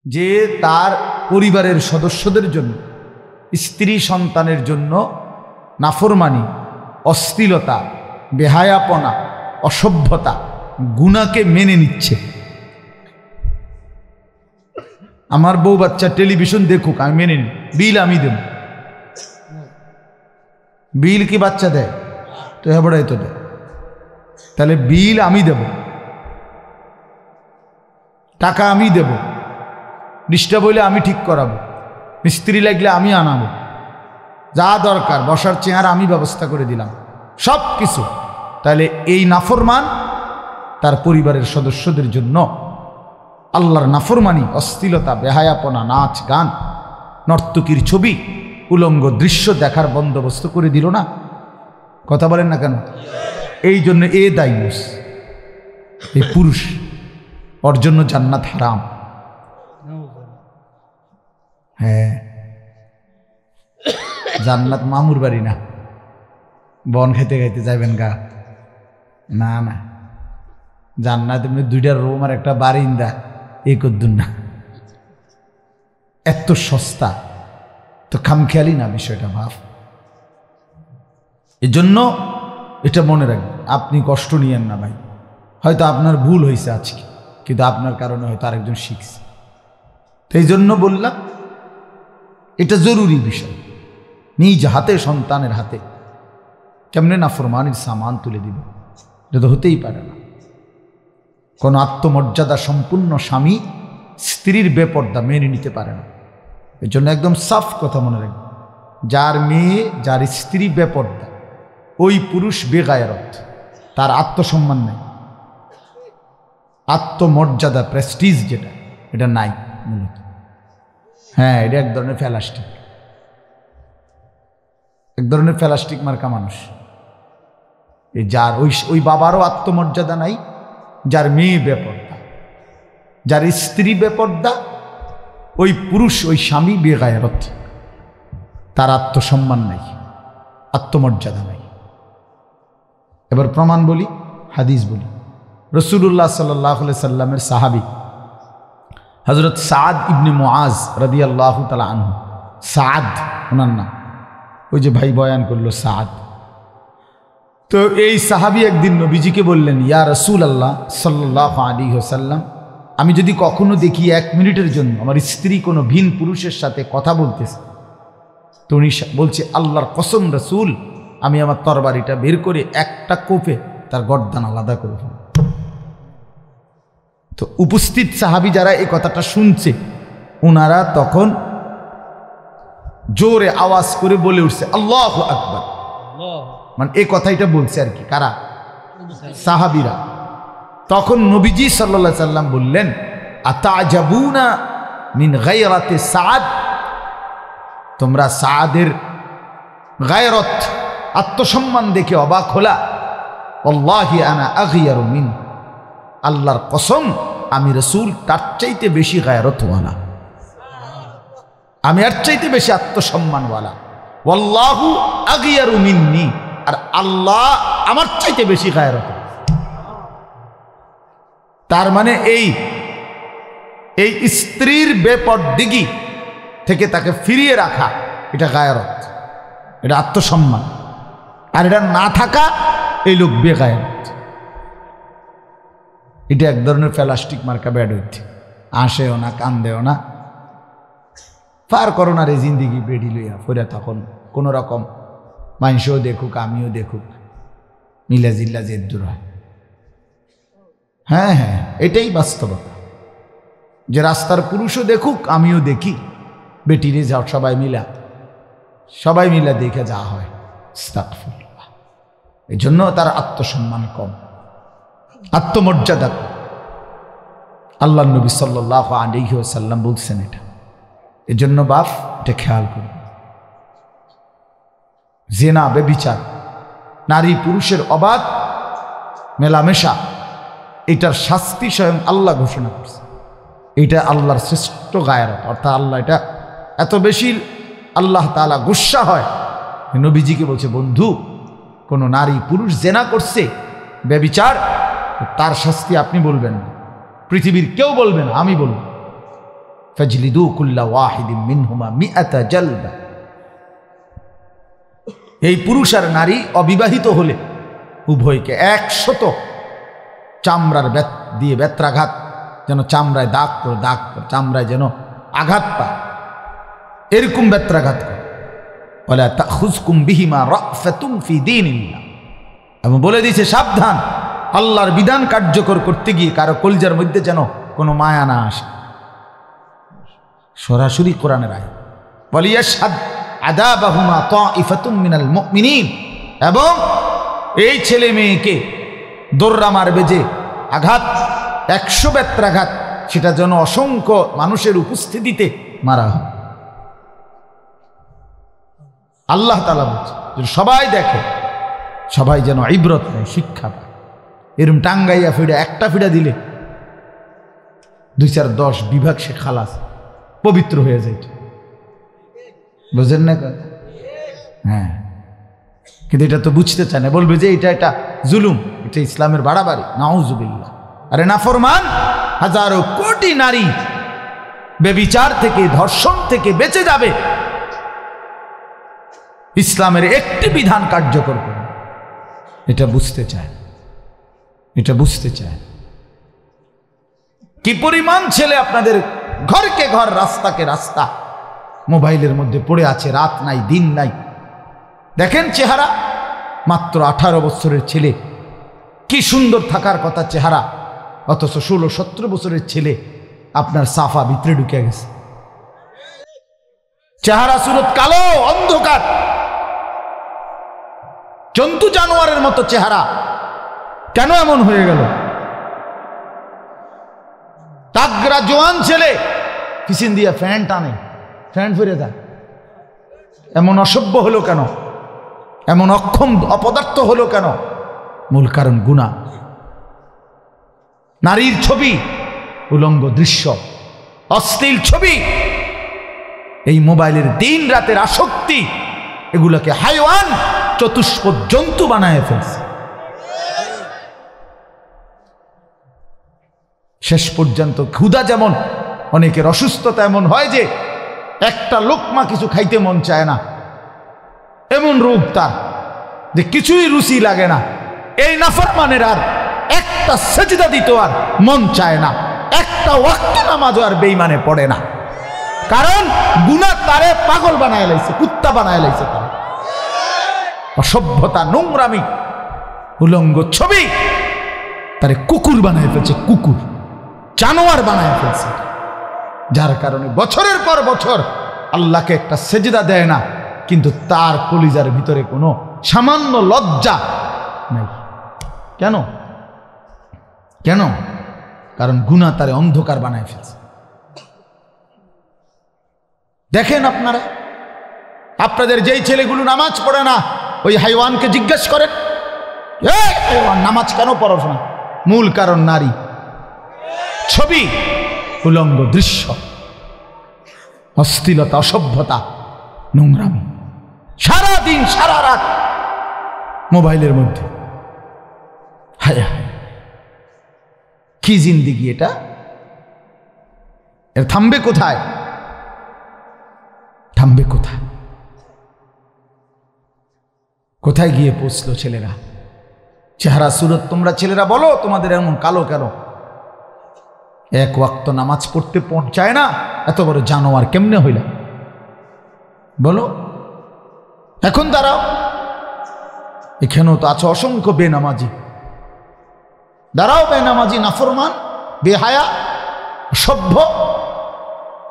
যে তার পরিবারের সদস্যদের জন্য, স্ত্রী সন্তানের জন্য নাফরমানি, অশ্লীলতা, বেহায়াপনা, অসভ্যতা, গুনাহকে মেনে নিচ্ছে। আমার বউ বাচ্চা টেলিভিশন দেখুক, আমি মেনে নিই, বিল আমি দেব। বিল কি বাচ্চা দেয়? তো হ্যাঁ তো দেয়, তাহলে বিল আমি দেব, টাকা আমি দেব, ডিস্টার্ব হইলে আমি ঠিক করাবো, মিস্ত্রি লাগলে আমি আনাবো, যা দরকার বসার চেয়ার আমি ব্যবস্থা করে দিলাম, সব কিছু। তাহলে এই নাফরমান তার পরিবারের সদস্যদের জন্য আল্লাহর নাফরমানি, অশ্লীলতা, বেহায়াপনা, নাচ গান, নর্তকীর ছবি, উলঙ্গ দৃশ্য দেখার বন্দোবস্ত করে দিল না? কথা বলেন না কেন? এই জন্য এ দায়ুস, এই পুরুষ, ওর জন্য জান্নাত হারাম। হ্যাঁ, জান্নাত মামুর বাড়ি না, বন খাইতে খাইতে যাবেন গা, না না, জান্নাত এমনি 2টা রুম আর একটা বারিন্দা, এই করদুন না। এত সস্তা তো খামখেয়ালি না বিষয়টা, ভাব। এজন্য এটা মনে রাখবেন, আপনি কষ্ট নিয়েন না ভাই। হয়তো আপনার ভুল হয়েছে আজকে, কিন্তু আপনার কারণে হয়তো আরেকজন শিখছে। তো এই জন্য বললাম এটা জরুরি বিষয়। নিজ হাতে, সন্তানের হাতে কেমনে নাফরমানির সামান তুলে দিবে? এটা তো হতেই পারে না। কোনো আত্মমর্যাদা সম্পূর্ণ স্বামী স্ত্রীর বেপর্দা মেনে নিতে পারে না। এর জন্য একদম সাফ কথা মনে রাখবে, যার মেয়ে, যার স্ত্রী বেপর্দা, ওই পুরুষ বেগায়রত, তার আত্মসম্মান নেই, আত্মমর্যাদা, প্রেস্টিজ যেটা, এটা নাই মূলত। হ্যাঁ, এটা এক ধরনের ফ্যালাস্টিক, এক ধরনের ফ্যালাস্টিক মার্কা মানুষ। এই যার ওই বাবারও আত্মমর্যাদা নাই, যার মেয়ে বেপর্দা, যার স্ত্রী বেপর্দা, ওই পুরুষ, ওই স্বামী বেগায়রত, তার আত্মসম্মান নাই, আত্মমর্যাদা নাই। এবার প্রমাণ বলি, হাদিস বলি। রাসূলুল্লাহ সাল্লাল্লাহু আলাইহি সাল্লামের সাহাবী হযরত সাদ ইবনে মুআজ রাদিয়াল্লাহু তাআলা আনহু, সাদ ওনার নাম, ওই যে ভাই বয়ান করলো সাদ। তো এই সাহাবী একদিন নবীজিকে বললেন, ইয়া রাসূলুল্লাহ সাল্লাল্লাহু আলাইহি ওয়াসাল্লাম, আমি যদি কখনো দেখি 1 মিনিটের জন্য আমার স্ত্রী কোনো ভিন পুরুষের সাথে কথা বলতেছে, তো উনি বলছে, আল্লাহর কসম রাসূল, আমি আমার তরবারিটা বের করে একটা কোপে তার গর্দান আলাদা করে ফেলব। তো উপস্থিত সাহাবী যারা এই কথাটা শুনছে, ওনারা তখন জোরে আওয়াজ করে বলে উঠছে, আল্লাহু আকবার। মানে এই কথাইটা বলছে আর কি, কারা? সাহাবীরা। তখন নবীজি সাল্লাল্লাহু আলাইহি সাল্লাম বললেন, আতাজাবুনা মিন গায়রাতি সাদ, তোমরা সাদের গায়রত, আত্মসম্মান দেখে অবাক হলা? আল্লাহি আনা আগিয়ারু মিন, আল্লাহর কসম আমি রাসূল তার চাইতে বেশি গায়রতওয়ালা, আমি এর চাইতে বেশি আত্মসম্মানওয়ালা। ওয়াল্লাহু আগিয়ারু মিন্নি, আর আল্লাহ আমার চাইতে বেশি গায়রত। তার মানে এই স্ত্রীর বেপরদিগি থেকে তাকে ফিরিয়ে রাখা, এটা গায়রত, এটা আত্মসম্মান। আর এটা না থাকা, এই লোক বেগায়রত। এটা এক ধরনের প্লাস্টিক মার্কা ব্যাডুইথ, আসেও না, কান্দেও না, পার করো না রে জিন্দিগি বেড়ি লইয়া ফিরে, তখন কোনো রকম মানুষও দেখুক, আমিও দেখুক, মিলা জিল্লা জেদ্দুর হয়। হ্যাঁ হ্যাঁ, এটাই বাস্তবতা, যে রাস্তার পুরুষও দেখুক, আমিও দেখি, বেটিরে যাও, সবাই মিলা দেখে যা হয়। আস্তাগফিরুল্লাহ। এই জন্য তার আত্মসম্মান কম, আত্মমর্যাদা কম। আল্লাহ নবী সাল্লাল্লাহু আলাইহি ওয়াসাল্লাম বলছেন এটা। এই জন্য বাপ, এটা খেয়াল করুন। জিনা, ব্যভিচার, নারী পুরুষের অবাধ মেলামেশা, এটার শাস্তি স্বয়ং আল্লাহ ঘোষণা করছে। এটা আল্লাহর শ্রেষ্ঠ গায়রত, অর্থাৎ আল্লাহ এটা এত বেশি আল্লাহ তাআলা গুসা হয়, নবীজিকে বলছে, বন্ধু, কোনো নারী পুরুষ জিনা করছে, ব্যভিচার, তার শাস্তি আপনি বলবেন না, পৃথিবীর কেউ বলবে না, আমি বলব। ফাজলিদু কুল্লা ওয়াহিদিন মিনহুমা মিআতা জালবা। এই পুরুষ আর নারী অবিবাহিত হলে উভয়কে 100 চামড়ার দিয়ে বেত্রাঘাত, যেন চামড়ায় দাগ করে চামড়ায় যেন আঘাত পায়, এরকম বেত্রাঘাত করে। ওয়ালা তাখুযকুম বিহিমা রাফাতুন ফি দীনিল্লাহ। এবং বলে দিয়েছে সাবধান, আল্লাহর বিধান কার্যকর করতে গিয়ে কারো কলজার মধ্যে যেন কোনো মায়া না আসে। সরাসরি কোরআনের আয়াত। ওয়ালিয়াশহাদ আযাবাহুমা তাইফাতুম মিনাল মুমিনিন। এবং এই ছেলে মেয়েকে দৌড়া মারবে যে আঘাত, 100 বেত্রাঘাত, সেটা যেন অসংখ্য মানুষের উপস্থিতিতে মারা হয়। আল্লাহ তাআলা বলছে সবাই দেখে, সবাই যেন ইবরত নেয়, শিক্ষা পায়। এরম টাঙ্গাইয়া ফিডা একটা ফিডা দিলে 2-4-10 বিভাগ সে খালাস, পবিত্র হয়ে যায়। বুঝেন না? হ্যাঁ, কিন্তু এটা তো বুঝতে চায় না, বলবে যে এটা জুলুম, এটা ইসলামের বাড়াবাড়ি। নাউজুবিল্লাহ। আরে নাফরমান, হাজারো কোটি নারী বেবিচার থেকে, ধর্ষণ থেকে বেঁচে যাবে ইসলামের একটি বিধান কার্যকর করে। এটা বুঝতে চায়, এটা বুঝতে চায়। কি পরিমাণ ছেলে আপনাদের ঘরকে ঘর, রাস্তাকে রাস্তা মোবাইলের মধ্যে পড়ে আছে, রাত নাই দিন নাই। দেখেন চেহারা, মাত্র 18 বছরের ছেলে, কি সুন্দর থাকার কথা চেহারা, অথচ 16-17 বছরের ছেলে আপনার সাফা ভিতরে ঢুকে গেছে। চেহারা সুরত কালো, অন্ধকার, জন্তু জানোয়ারের মতো চেহারা। কেন এমন হয়ে গেল? তাগড়া জোয়ান ছেলে পিছন দিয়ে ফ্যান টানে, ফ্যান ফিরে যায়। এমন অসভ্য হলো কেন? এমন অক্ষম অপদার্থ হলো কেন? মূল কারণ গুনাহ। নারীর ছবি, উলঙ্গ দৃশ্য, অশ্লীল ছবি, এই মোবাইলের দিন রাতের আসক্তি, এগুলোকে হাইওয়ান, চতুষ্পদ জন্তু বানায় ফেলছে। শেষ পর্যন্ত ক্ষুধা যেমন, অনেকের অসুস্থতা এমন হয় যে একটা লোকমা কিছু খাইতে মন চায় না, এমন রোগ তার যে কিছুই রুচি লাগে না। এই নাফরমানের আর একটা সেজদা দিতে আর মন চায় না, একটা ওয়াক্ত নামাজও আর বেঈমানে পড়ে না। কারণ গুনাহ তারে পাগল বানায় লাইছে, কুত্তা বানায় লাইছে। তারা অসভ্যতা, নোংরামি, উলঙ্গ ছবি তারে কুকুর বানায় ফেলছে, কুকুর, জানোয়ার বানায় ফেলছে। যার কারণে বছরের পর বছর আল্লাহকে একটা সেজদা দেয় না, কিন্তু তার কলিজার ভিতরে কোনো সামান্য লজ্জা নাই। কেন? কেন? কারণ গুনাহ তারে অন্ধকার বানায় ফেলছে। দেখেন আপনারা, আপনাদের যেই ছেলেগুলো নামাজ পড়ে না, ওই হাইওয়ানকে জিজ্ঞেস করেন, নামাজ কেন পড়ছ না? মূল কারণ নারী, ছবি, উলঙ্গ দৃশ্য, অশ্লীলতা, অসভ্যতা, নোংরামি, সারাদিন সারা রাত মোবাইলের মধ্যে। হায় হায়, কি জিন্দিগি এটা! এর থামবে কোথায়? থামবে কোথায়? কোথায় গিয়ে পৌঁছলো ছেলেরা? চেহারা সুরত তোমরা ছেলেরা বলো, তোমাদের এমন কালো কেন? এক ওয়াক্ত নামাজ পড়তে পৌঁছায় না, এত বড় জানোয়ার কেমনে হইলা বলো? এখন দাঁড়াও, এখানেও তো আছে অসংখ্য বেনামাজি। দাঁড়াও, বেনামাজি, নাফরমান, বেহায়া, সভ্য।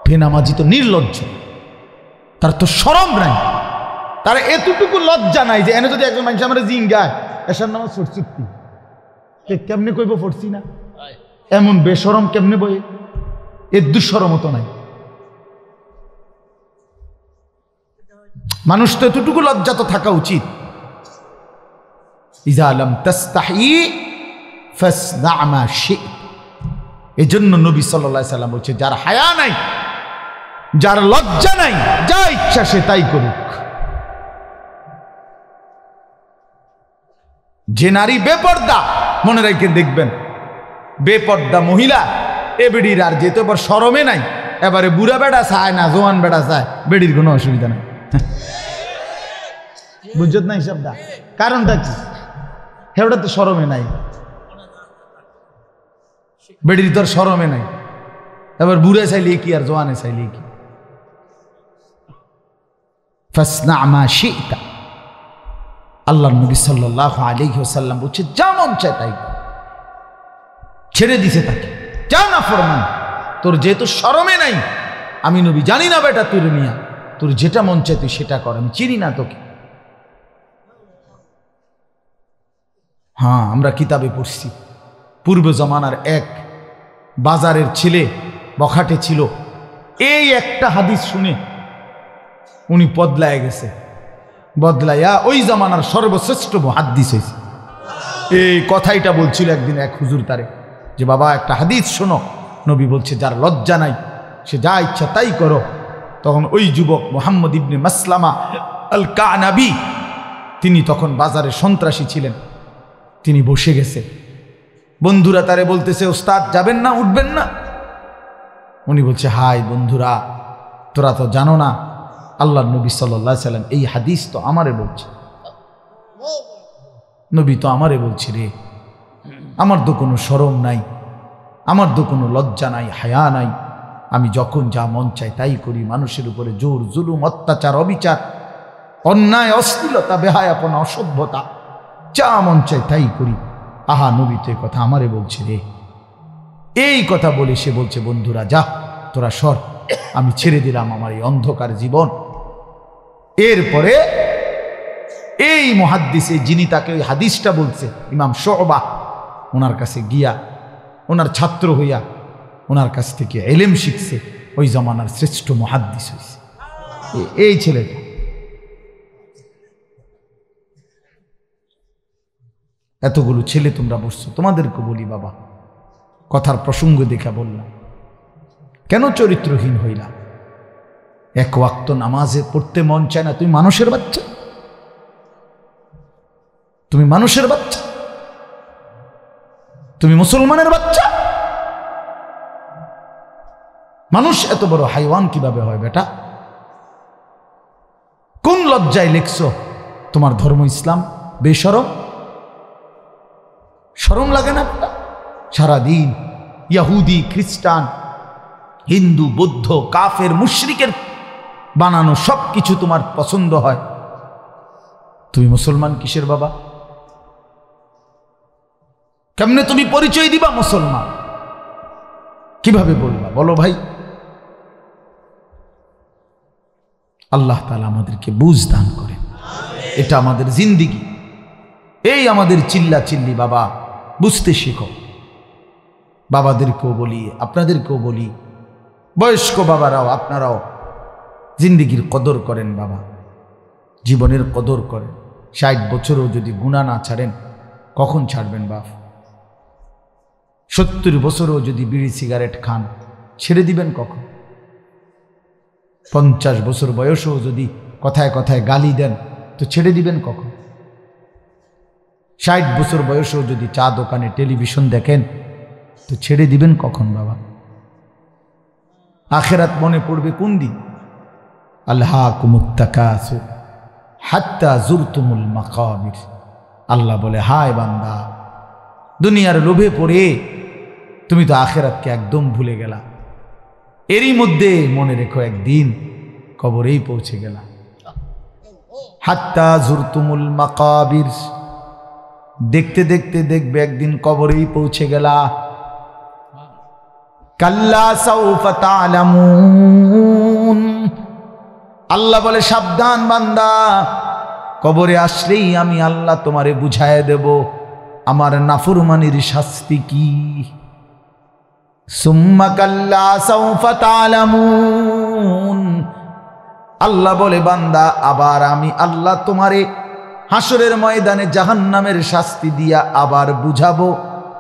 বেনামাজি তো নির্লজ্জ, তার তো শরম নাই, তার এতটুকু লজ্জা নাই যে এনে যদি একজন মানুষ আমরা জিন গায় এসার নামাজ পড়ছি, কেমনে কইব পড়ছি না? এমন বেশরম কেমনে বই? এর দুঃসরম তো নাই। মানুষ তো এতটুকু লজ্জা তো থাকা উচিত। ইজা লাম তাস্তাহি ফাসনা মা শি'ত। এজন্য নবী সাল্লাল্লাহু আলাইহি সাল্লাম বলছে, যার হায়া নাই, যার লজ্জা নাই, যা ইচ্ছা সে তাই করুক। যে নারী বেপর্দা, মনে রেখে দেখবেন, বেপর্দা মহিলা এ বেডির আর যেতে পার শরমে নাই, এবারে বুড়া বেড়া চায় না, জোয়ান বেড়া চায়, বেড়ির কোনো অসুবিধা নেই। বুঝত না হিসাবটা? কারণটা কি? হেওটা তো শরমে নাই, বেড়ির তোর শরমে নাই। এবার বুড়ে চাইলে কি আর জোয়ানে চাইলে কি? ফাসনা মা শি'তা। আল্লাহর নবী সাল্লাল্লাহু আলাইহি ওয়াসাল্লাম বলছে যা মন চায় তাই কর। ছেড়ে দিছে তাকে, যা না ফরমান, তোর যেহেতু শরমে নাই, আমি নবী জানি না বেটা তোর মিয়া, তোর যেটা মন চায় তুই সেটা কর, আমি চিনি না তোকে। হ্যাঁ, আমরা কিতাবে পড়ছি পূর্ব জমানার এক বাজারের ছেলে বখাটে ছিল, এই একটা হাদিস শুনে উনি বদলায় গেছে, বদলাইয়া ওই জামানার সর্বশ্রেষ্ঠ মুহাদ্দিস হয়েছে। এই কথাইটা বলছিল একদিন এক হুজুর তারে, যে বাবা একটা হাদিস শোনো, নবী বলছে যার লজ্জা নাই সে যা ইচ্ছা তাই করো। তখন ওই যুবক মুহাম্মদ ইবনে মাসলামা আল কানাবি, তিনি তখন বাজারে সন্ত্রাসী ছিলেন, তিনি বসে গেছে। বন্ধুরা তারে বলতেছে ওস্তাদ যাবেন না, উঠবেন না? উনি বলছে হাই বন্ধুরা, তোরা তো জানো না আল্লাহর নবী সাল্লাল্লাহু আলাইহি সাল্লাম এই হাদিস তো আমারে বলছে, নবী তো আমারে বলছে রে, আমার তো কোনো শরম নাই, আমার তো কোনো লজ্জা নাই, হায়া নাই, আমি যখন যা মন চাই তাই করি, মানুষের উপরে জোর জুলুম অত্যাচার অবিচার অন্যায় অশ্লীলতা বেহায়াপনা অসভ্যতা যা মন চাই তাই করি। আহা নবী তো এই কথা আমারে বলছে রে। এই কথা বলে সে বলছে বন্ধুরা যা তোরা সর, আমি ছেড়ে দিলাম আমার এই অন্ধকার জীবন। এরপরে এই মুহাদ্দিসে যিনি তাকে ওই হাদিসটা বলছে ইমাম শুবা, ওনার কাছে গিয়া ওনার ছাত্র হইয়া ওনার কাছ থেকে ইলম শিখছে, ওই জামানার শ্রেষ্ঠ মুহাদ্দিস হইছে এই ছেলেটা। এতগুলো ছেলে তোমরা বসছো, তোমাদেরকে বলি বাবা, কথার প্রসঙ্গ দেখা বললাম, কেন চরিত্রহীন হইলা? এক ওয়াক্ত নামাজে পড়তে মন চায় না, তুমি মানুষের বাচ্চা, তুমি মানুষের বাচ্চা, তুমি মুসলমানের বাচ্চা। মানুষ এত বড় হাইওয়ান কিভাবে হয় বেটা? কোন লজ্জায় লেখছো তোমার ধর্ম ইসলাম? বেশরম, শরম লাগে না? সারাদিন ইহুদি খ্রিস্টান হিন্দু বৌদ্ধ কাফের মুশরিকের বানানো সব কিছু তোমার পছন্দ হয়, তুমি মুসলমান কিসের বাবা? কেমনে তুমি পরিচয় দিবা মুসলমান? কিভাবে বলবা বলো ভাই? আল্লাহ তাআলা আমাদেরকে বুঝ দান করেন, এটা আমাদের জিন্দিগি। এই আমাদের চিল্লা চিল্লি বাবা বুঝতে শেখো। বাবাদেরকেও বলি, আপনাদেরকেও বলি, বয়স্ক বাবারাও আপনারাও জিন্দিগির কদর করেন বাবা, জীবনের কদর করেন। 60 বছরও যদি গুনাহ না ছাড়েন কখন ছাড়বেন বাপ? 70 বছরও যদি বিড়ি সিগারেট খান ছেড়ে দিবেন কখন? 50 বছর বয়সেও যদি কথায় কথায় গালি দেন তো ছেড়ে দিবেন কখন? 60 বছর বয়সেও যদি চা দোকানে টেলিভিশন দেখেন তো ছেড়ে দিবেন কখন বাবা? আখিরাত মনে পড়বে কোন দিন? আলহাকুমুত তাকাসুর হাত্তা জুরতুমুল মাকাবির। আল্লাহ বলে হায় বান্দা, দুনিয়ার লোভে পড়ে তুমি তো আখিরাতকে একদম ভুলে গেলা। এরই মধ্যে মনে রেখো একদিন কবরেই পৌঁছে গেলা। হাত্তা জুরতুমুল মাকাবির, দেখতে দেখতে দেখবে একদিন কবরেই পৌঁছে গেলা। কাল্লা সাউফা তা'লামুন, আল্লাহ বলে সাবধান বান্দা, কবরে আসলেই আমি আল্লাহ তোমারে বুঝায় দেব আমার নাফরমানির শাস্তি কি। সুম্মা কাল্লা সাউফা তা'লামুন, আল্লাহ বলে বান্দা আবার আমি আল্লাহ তোমারে হাসরের ময়দানে জাহান্নামের শাস্তি দিয়া আবার বুঝাবো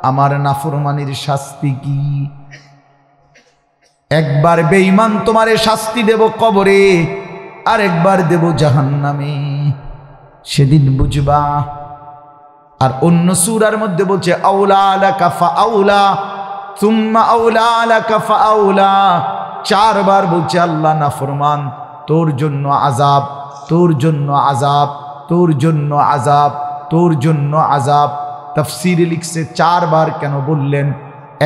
আমার নাফরমানির শাস্তি কি। একবার বেঈমান তোমারে শাস্তি দেব কবরে, আর একবার দেব জাহান্নামে, সেদিন বুঝবা। আর অন্য সূরার মধ্যে বলছে আউলা লাকা ফাআউলা সুম্মা আউলা লাকা ফাআউলা, চারবার বলছে আল্লাহ নাফরমান তোর জন্য আযাব, তোর জন্য আযাব, তোর জন্য আযাব, তোর জন্য আযাব। তাফসীরে লিখছে চারবার কেন বললেন?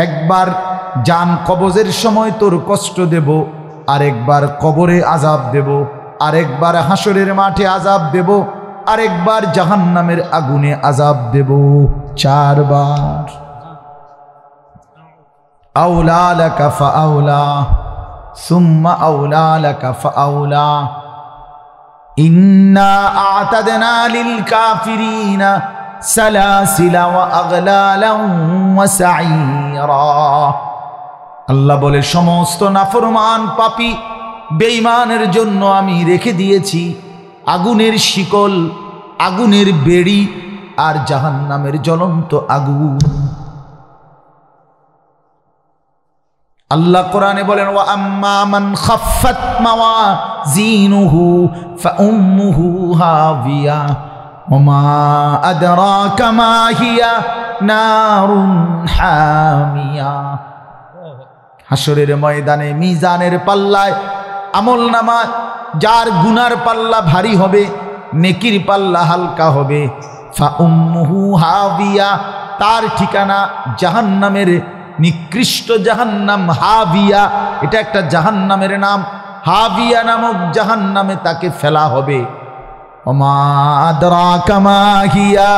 একবার জান কবজের সময় তোর কষ্ট দেব, আরেকবার কবরে আযাব দেব, আরেকবার হাসরের মাঠে আযাব দেব, আরেকবার জাহান্নামের আগুনে আযাব দেব। চারবার। আউলা লাকা ফাআউলা সুম্মা আউলা লাকা ফাআউলা ইন্না আ'তাদনা লিল কাফিরিনা সালাসিলা ওয়া আগলালান ওয়া সাঈরা। আল্লাহ বলে সমস্ত নাফরমান পাপী বেঈমানের জন্য আমি রেখে দিয়েছি আগুনের শিকল, আগুনের বেড়ি আর জাহান্নামের জ্বলন্ত আগুন। আল্লাহ কোরআনে বলেন ওয়া আম্মা মান খাফফাত মাওয়াজিনুহু ফাউম্মুহু হাবিয়া ওয়া মা আদরাকা মা হিয়া নারুন হামিয়া। হাসরের ময়দানে মিজানের পাল্লায় আমলনামা যার গুনার পাল্লা ভারী হবে, নেকির পাল্লা হালকা হবে। ফাউম্মুহু হাবিয়া, তার ঠিকানা জাহান্নামের নিকৃষ্ট জাহান্নাম। হাবিয়া এটা একটা জাহান্নামের নাম। হাবিয়া নামক জাহান্নামে তাকে ফেলা হবে। ওমা আদরাকা মা হিয়া,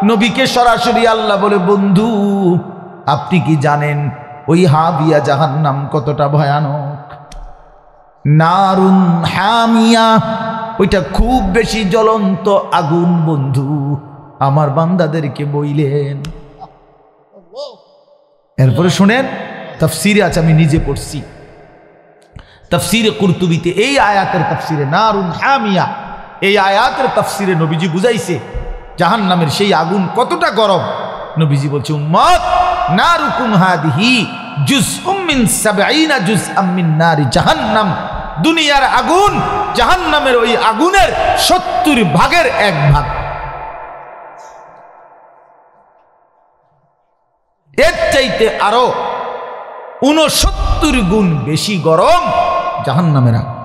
নবীকে সরাসরি আল্লাহ বলে বন্ধু আপনি কি জানেন ওই হাবিয়া জাহান্নাম কতটা ভয়ানক? নারুন হামিয়া, ওইটা খুব বেশি জ্বলন্ত আগুন বন্ধু। আমার বান্দাদেরকে বইলেন। এরপরে শুনেন তাফসীরে আছে, আমি নিজে পড়ছি তাফসীরে কুরতুবিতে এই আয়াতের তাফসীরে নারুন হামিয়া, এই আয়াতের তাফসীরে নবীজি বুঝাইছে জাহান্নামের সেই আগুন কতটা গরম। নবীজি বলছে উম্মত নারুকুম হাদিহি জুজউম মিন 70 জুজআম মিন নারি জাহান্নাম। দুনিয়ার আগুন জাহান্নামের ওই আগুনের 70 ভাগের 1 ভাগ। এর চাইতে আরো 69 গুণ বেশি গরম জাহান্নামের আগুন।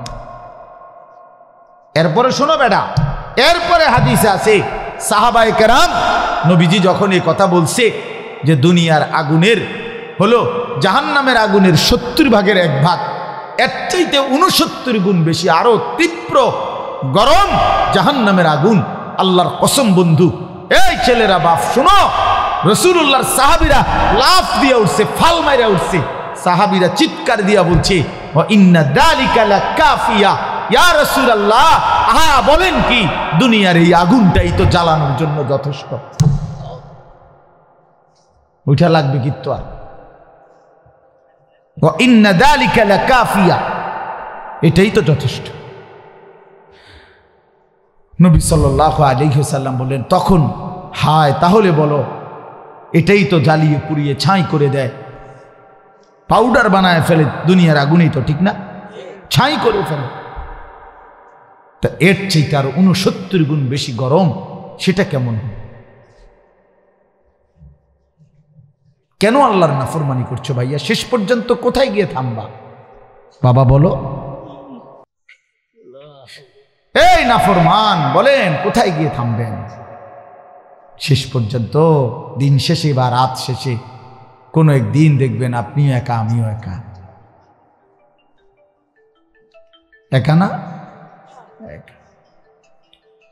এরপরে শোনো বেটা, এরপরে হাদিসে আছে সাহাবায়ে কেরাম নবীজি যখন এই কথা বলছে যে দুনিয়ার আগুনের হলো জাহান্নামের আগুনের 70 ভাগের 1 ভাগ, এর চাইতে 69 গুণ বেশি আরো তীব্র গরম জাহান্নামের আগুন। আল্লাহর কসম বন্ধু, এই ছেলেরা বাপ শোনো, রাসূলুল্লাহর সাহাবীরা লাফ দিয়ে উঠছে, ফাল মাইরা উঠছে। সাহাবীরা চিৎকার দিয়া বলছে ওয়া ইন্না যালিকা লাকাফিয়া, ইয়া রাসূলুল্লাহ আহা বলেন কি, দুনিয়ার এই আগুনটাই তো জ্বালানোর জন্য যথেষ্ট, ওইটা লাগবে কিন্তু আর। ওয়া ইন্না যালিকা লাকাফিয়া, এটাই তো যথেষ্ট। নবী সাল্লাল্লাহু আলাইহি ওয়াসাল্লাম বলেন তখন হায় তাহলে বলো, এটাই তো জ্বালিয়ে পুড়িয়ে ছাই করে দেয়, পাউডার বানায় ফেলে দুনিয়ার আগুনই তো, ঠিক না? ছাই করে ফেলে। তা এর চাইতে আর 69 গুণ বেশি গরম, সেটা কেমন? কেন আল্লাহর নাফরমানি করছো ভাইয়া? শেষ পর্যন্ত কোথায় গিয়ে থামবা বাবা বলো? এই নাফরমান বলেন কোথায় গিয়ে থামবেন? শেষ পর্যন্ত দিন শেষে বা রাত শেষে কোনো একদিন দেখবেন আপনিও একা আমিও একা। একা না?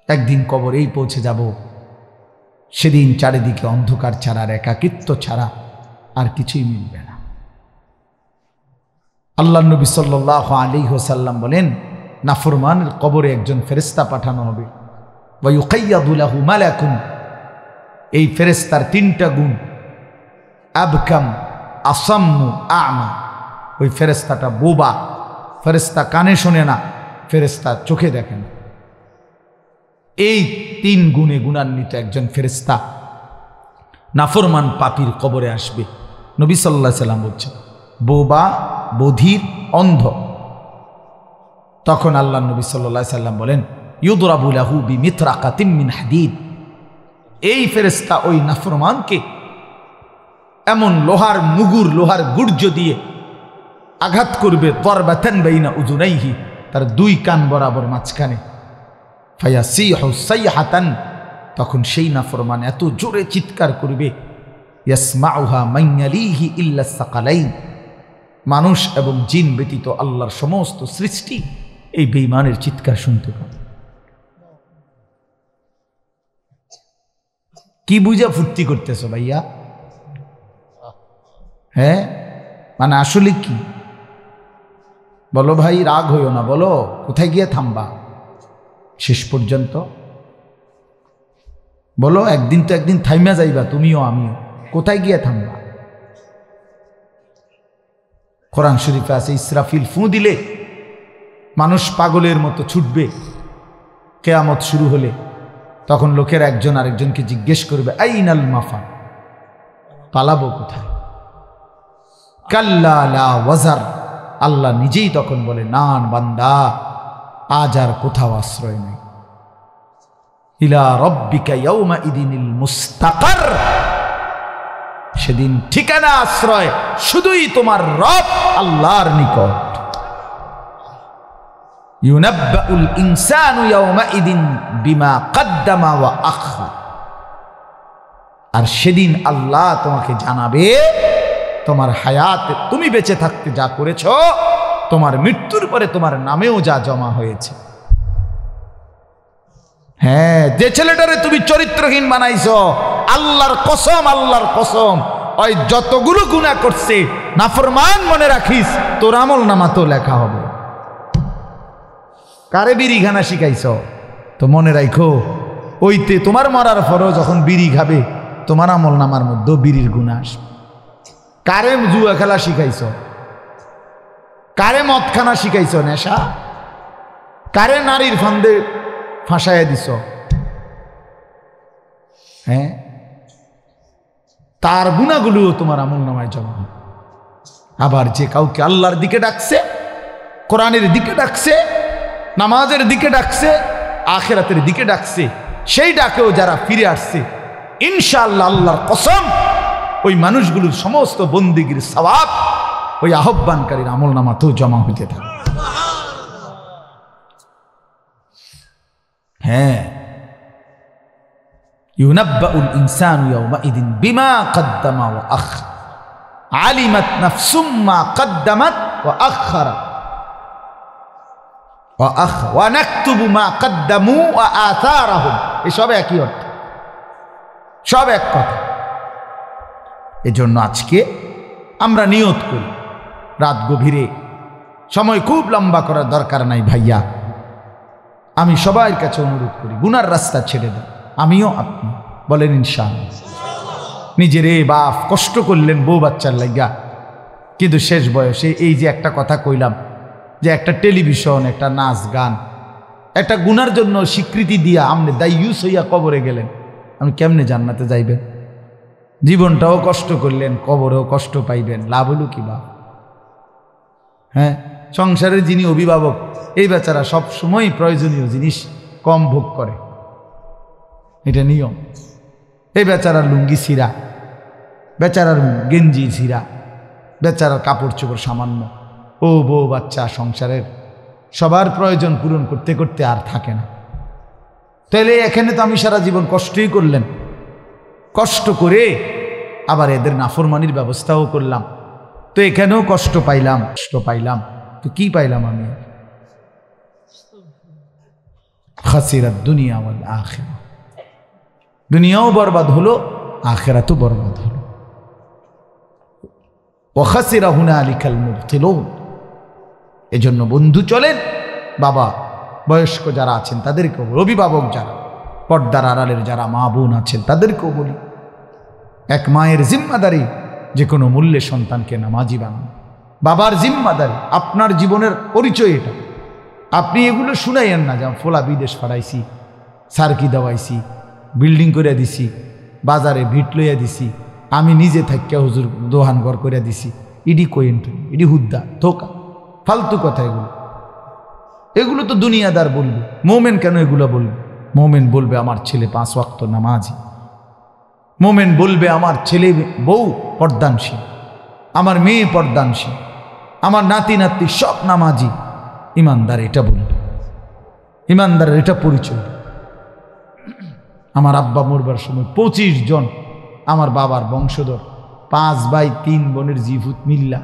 একদিন কবরেই পৌঁছে যাব। সেদিন চারিদিকে অন্ধকার ছাড়া আর একাকিত্ব ছাড়া আর কিছুই মিলবে না। আল্লাহ নবী সাল্লাল্লাহু আলাইহি ওয়াসাল্লাম বলেন নাফরমানের কবরে একজন ফেরেশতা পাঠানো হবে। ওয়া ইউকাইয়াদু লাহু মালাকুন, এই ফেরেশতার 3টা গুণ, আবকাম আসাম্মু আমা, ওই ফেরেশতাটা বোবা, ফেরেশতা কানে শোনে না, ফেরেশতা চোখে দেখে না। এই 3 গুণে গুণান্বিত একজন ফেরেশতা নাফরমান পাপীর কবরে আসবে। নবী সাল্লাল্লাহু আলাইহি সাল্লাম বলছেন বোবা, বধির, অন্ধ। তখন আল্লাহ নবী সাল্লাল্লাহু আলাইহি সাল্লাম বলেন ইউদরাবু লাহু বিমিতরাকাতিন মিন হাদিদ, এই ফেরেশতা ওই নাফরমানকে এমন লোহার মুগুর, লোহার গুর্জ দিয়ে আঘাত করবে দরবাতান বাইনা উযুনাইহি, তার দুই কান বরাবর মাঝখানে। ফায়াসিহু সাইহাতান, তখন সেই নাফরমান এত জোরে চিৎকার করবে, ইয়াসমাউহা মান ইয়ালিহি ইল্লা সাকালাইন, মানুষ এবং জিন ব্যতীত আল্লাহর সমস্ত সৃষ্টি এই বেঈমানের চিৎকার শুনতে পাবে। কি বুঝা ফুর্তি করতেছ ভাইয়া? হ্যাঁ, মানে আসলে কি বলো ভাই, রাগ হইও না, বলো কোথায় গিয়ে থামবা শেষ পর্যন্ত? বলো, একদিন তো একদিন থাইমা যাইবা, তুমিও আমিও। কোথায় গিয়ে থামবা? কোরআন শরীফে আছে, ইসরাফিল ফু দিলে মানুষ পাগলের মতো ছুটবে। কেয়ামত শুরু হলে তখন লোকের একজন আরেকজনকে জিজ্ঞেস করবে, আইনাল মাফা, পালাবো কোথায়? কাল্লা লা ওয়াজার, আল্লাহ নিজেই তখন বলে, না বান্দা, আজ আর কোথাও আশ্রয় নেই। ইলা রব্বিকা ইয়াউমা ইদিনিল মুস্তাকার, সেদিন ঠিকানা আশ্রয় শুধুই তোমার রব আল্লাহর নিকট। ইউনাব্বাউল ইনসানু ইয়াউমা ইদিন বিমা কদ্দামা ওয়া আখার, আর সেদিন আল্লাহ তোমাকে জানাবে তোমার হায়াতে তুমি বেঁচে থাকতে যা করেছ, তোমার মৃত্যুর পরে তোমার নামেও যা জমা হয়েছে। হ্যাঁ, যে ছেলেটারে তুমি চরিত্রহীন বানাইছো, আল্লাহর কসম, আল্লাহর কসম, ওই যতগুলো গুনাহ করছে নাফরমান, মনে রাখিস তোর আমল নামা তো লেখা হবে। কারে বিড়ি খানা শিখাইছ তো মনে রাখো, ওইতে তোমার মরার পরও যখন বিড়ি খাবে তোমার আমল নামার মধ্যে বিড়ির গুনাহ আসবে। কারে জুয়া খেলা শিখাইছ, কারে মদ খানা শিখাইছ, নেশা, কারে নারীর ফান্দে ফাঁসাইয়া দিছ, হ্যাঁ, তার গুনাহগুলোও তোমার আমল নামায় জমা হবে। আবার যে কাউকে আল্লাহর দিকে ডাকছে, কোরআনের দিকে ডাকছে, নামাজের দিকে ডাকছে, আখিরাতের দিকে ডাকছে, সেই ডাকেও যারা ফিরে আসছে, ইনশাআল্লাহ আল্লাহর কসম, ওই মানুষগুলোর সমস্ত বন্দিগির সওয়াব ওই আহ্বানকারীর আমল নামাতেও জমা হইতে থাকে। হ্যাঁ, ইউনাব্বাউল ইনসানু ইয়াউমা ইদিন বিমা কদ্দামা ওয়া আখার, আলিমাত নাফসুম মা কদ্দামাত ওয়া আখারা ওয়া নাকতুবু মা কদ্দামু ওয়া আথারাহুম, এসব একই অর্থ, সব এক কথা। এজন্য আজকে আমরা নিয়ত করি, রাত গভীরে, সময় খুব লম্বা করার দরকার নাই ভাইয়া, আমি সবার কাছে অনুরোধ করি, গুনার রাস্তা ছেড়ে দেন, আমিও আপনি, বলেন ইনশাআল্লাহ। নিজেরে বাপ কষ্ট করলেন বউ বাচ্চার লাগা, কিন্তু শেষ বয়সে এই যে একটা কথা কইলাম, যে একটা টেলিভিশন, একটা নাচ গান, একটা গুনার জন্য স্বীকৃতি দিয়া আপনি দায়ুস হইয়া কবরে গেলেন, আমি কেমনে জান্নাতে যাইবেন? জীবনটাও কষ্ট করলেন, কবরেও কষ্ট পাইবেন, লাভ হলো কি বাপ? হ্যাঁ, সংসারের যিনি অভিভাবক, এই বেচারা সব সময় প্রয়োজনীয় জিনিস কম ভোগ করে, এটা নিয়ম। এই বেচারার লুঙ্গি ছিঁড়া, বেচারার গেঞ্জি ছিঁড়া, বেচারার কাপড় চোপড় সামান্য, ও বউ বাচ্চা, সংসারের সবার প্রয়োজন পূরণ করতে করতে আর থাকে না। তাহলে এখানে তো আমি সারা জীবন কষ্টই করলেন, কষ্ট করে আবার এদের নাফরমানির ব্যবস্থাও করলাম, তো এখানেও কষ্ট পাইলাম, তো কি পাইলাম আমি? খাসিরাত দুনিয়া ওয়াল আখিরা, দুনিয়াও বরবাদ হলো, আখিরাতও বরবাদ হলো। ওয়া খাসিরা হুনালিকাল মুবতিলুন। এজন্য বন্ধু চলেন, বাবা বয়স্ক যারা আছেন তাদেরকেও, অভিভাবক যারা, পর্দার আড়ালের যারা মা বোন আছেন তাদেরকেও বলি, এক মায়ের জিম্মাদারি যে কোনো মূল্যে সন্তানকে নামাজি বানান। বাবার জিম্মাদারি, আপনার জীবনের পরিচয় এটা। আপনি এগুলো শুনাইয়েন না, যেমন ফোলা বিদেশ পাঠাইছি, সার্কি দেওয়াইছি, বিল্ডিং করে দিছি, বাজারে ভিট লইয়া দিছি, আমি নিজে থাকিয়া হুজুর দোহান ঘর করে দিছি, ইডি কইন, ইডি হুদ্দা ধোকা, ফালতু কথা এগুলো। এগুলো তো দুনিয়াদার বলবে, মোমেন কেন এগুলো বলবে? মোমেন বলবে আমার ছেলে 5 ওয়াক্ত নামাজি, মোমেন বলবে আমার ছেলে বউ পর্দানশীল, আমার মেয়ে পর্দানশীল, আমার নাতি নাতি সব নামাজি, ইমানদার এটা বলবে, ইমানদারের এটা পরিচয়। আমার আব্বা মরবার সময় 25 জন আমার বাবার বংশধর, 5 ভাই 3 বোনের জিভুত মিল্লা,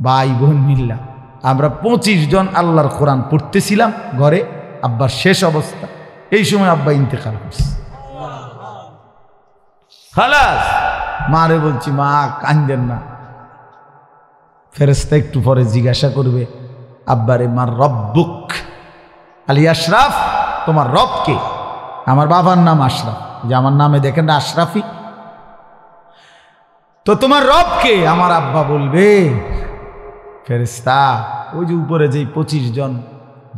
ভাই বোন মিল্লা, আমরা 25 জন আল্লাহর কোরআন পড়তেছিলাম ঘরে। আব্বার শেষ অবস্থা, এই সময় আব্বা ইন্তেকাল করছে। খালাস, মারে বলছি মা কান্দেন না। ফেরেশতা একটু পরে জিজ্ঞাসা করবে, আব্বারে মার রব্বুক, আলী আশরাফ তোমার রব কে? আমার বাবার নাম আশরাফ, যে আমার নামে দেখেন না আশরাফি, তো তোমার রব কে? আমার আব্বা বলবে, ফেরেশতা ওই যে উপরে যেই 25 জন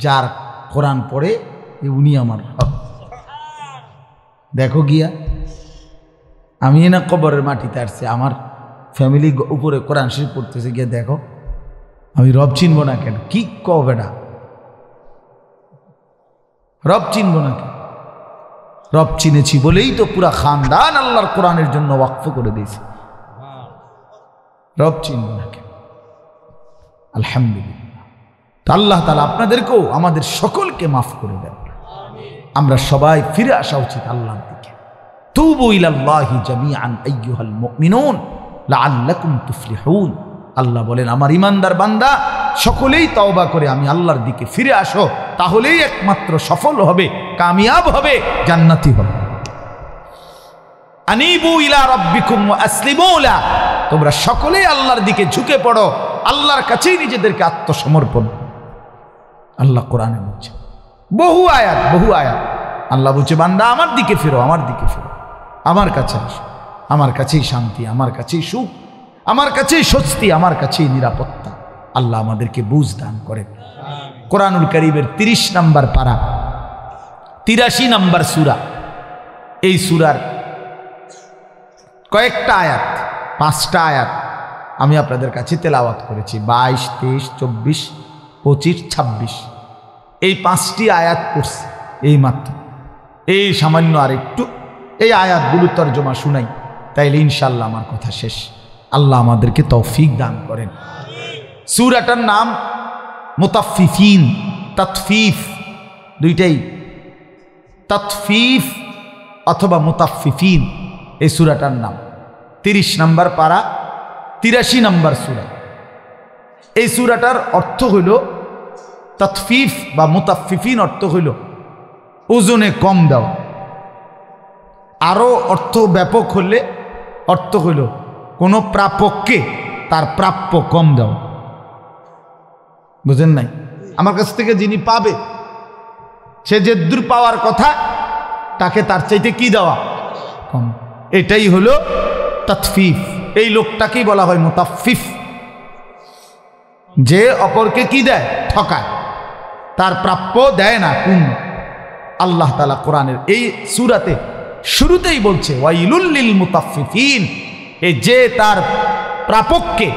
যার কোরআন পড়ে উনি আমার রব। দেখো গিয়া, আমি না কবরের মাটিতে আসছি, আমার ফ্যামিলি উপরে কোরআন শরীফ পড়তেছে, গিয়ে দেখো আমি রব চিনব না কেন? কি কবে না রব চিনব না কেন? রব চিনেছি বলেই তো পুরা খানদান আল্লাহর কোরআনের জন্য ওয়াকফ করে দিয়েছে। রব চিনব না কেন? আলহামদুলিল্লাহ। তো আল্লাহ তাআলা আপনাদেরকেও আমাদের সকলকে মাফ করে দেন। আমরা সবাই ফিরে আসা উচিত আল্লাহর দিকে। তুবু ইলাল্লাহি জামিআন আইয়ুহাল মুমিনুন লাআল্লাকুম তুফলিহুন। আল্লাহ বলেন, আমার ইমানদার বান্দা সকলেই তওবা করে আমি আল্লাহর দিকে ফিরে আসো, তাহলেই একমাত্র সফল হবে, কামিয়াব হবে, জান্নাতি হবে। আনিবু ইলা রাব্বিকুম ওয়া আসলিমু লা, তোমরা সকলেই আল্লাহর দিকে ঝুঁকে পড়ো, আল্লাহর কাছেই নিজেদেরকে আত্মসমর্পণ। আল্লাহ কোরআনে বলছে, বহু আয়াত আল্লাহ বলছে, বান্দা আমার দিকে ফিরো, আমার দিকে ফিরো, আমার কাছে আসো, আমার কাছেই শান্তি, আমার কাছেই সুখ, আমার কাছেই স্বস্তি, আমার কাছেই নিরাপত্তা। আল্লাহ আমাদেরকে বুঝ দান করেন। কোরআনুল কারীমের 30 নম্বর পারা, 83 নম্বর সূরা, এই সূরার কয়েকটা আয়াত, 5টা আয়াত আমি আপনাদের কাছে তেলাওয়াত করেছি। 22, 23, 24, 25, 26 এই 5টি আয়াত পড়ছি এই মাত্র, এই সামান্য আর একটু এই আয়াতগুলো তরজমা শুনাই, তাইলে ইনশাআল্লাহ আমার কথা শেষ। আল্লাহ আমাদেরকে তৌফিক দান করেন। সূরাটার নাম মুতাফফিফিন, তাতফিফ দুইটাই, তাতফিফ অথবা মুতাফফিফিন এই সূরাটার নাম। 30 নম্বর পারা, 83 নম্বর সূরা। এই সূরাটার অর্থ হইল তাতফিফ বা মুতাফফিফিন, অর্থ হইল ওজনে কম দেওয়া। আরো অর্থ ব্যাপক হলে অর্থ হইল কোনো প্রাপককে তার প্রাপ্য কম দেওয়া। বুঝেন নাই? আমার কাছ থেকে যিনি পাবে, সে যে দূর পাওয়ার কথা, তাকে তার চাইতে কি দেওয়া? কম। এটাই হলো তাতফিফ। এই লোকটাকেই বলা হয় মুতাফফিফ, যে অপরকে কি দেয়? ঠকায়, তার প্রাপ্য দেয় না পূর্ণ। আল্লাহ তাআলা কোরআনের এই সূরাতে শুরুতেই বলছে, ওয়াইলুল লিল মুতাফফিফিন, এই যে তার প্রাপককে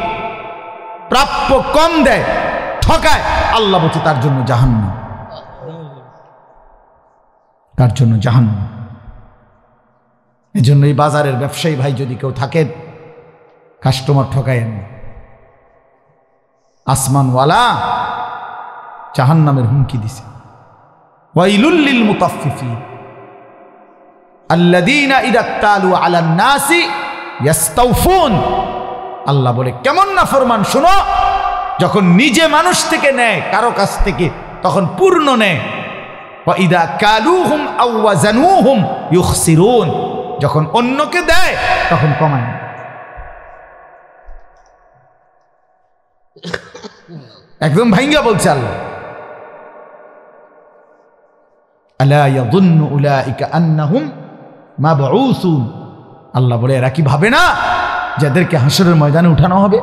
প্রাপ্য কম দেয়, ঠকায়, আল্লাহ বলছে তার জন্য জাহান্নাম, তার জন্য জাহান্নাম। এজন্য এই বাজারের ব্যবসায়ী ভাই যদি কেউ থাকেন, কাস্টমার ঠকায়েন না। আসমানওয়ালা জাহান্নামের হুমকি দিছে। ওয়াইলুল লিল মুতাফফিফিন আল্লাযীনা ইযা তালু আলান নাসি ইয়াস্তাউফুন। আল্লাহ বলে, কেমন নাফরমান শোনো, যখন নিজে মানুষ থেকে নেয়, কারো কাছ থেকে, তখন পূর্ণ নেয়। ওয়া ইযা কালুহুম আও ওয়াজানুহুম ইউখসিরুন, যখন অন্যকে দেয় তখন কমায়। একদম ভাঙ্গা বলছে আল্লাহ, আলা ইয়াযুন্নু উলাইকা আন্নাহুম মাবউসুন। আল্লাহ বলে, এরা কি ভাবে না যাদেরকে হাসরের ময়দানে উঠানো হবে?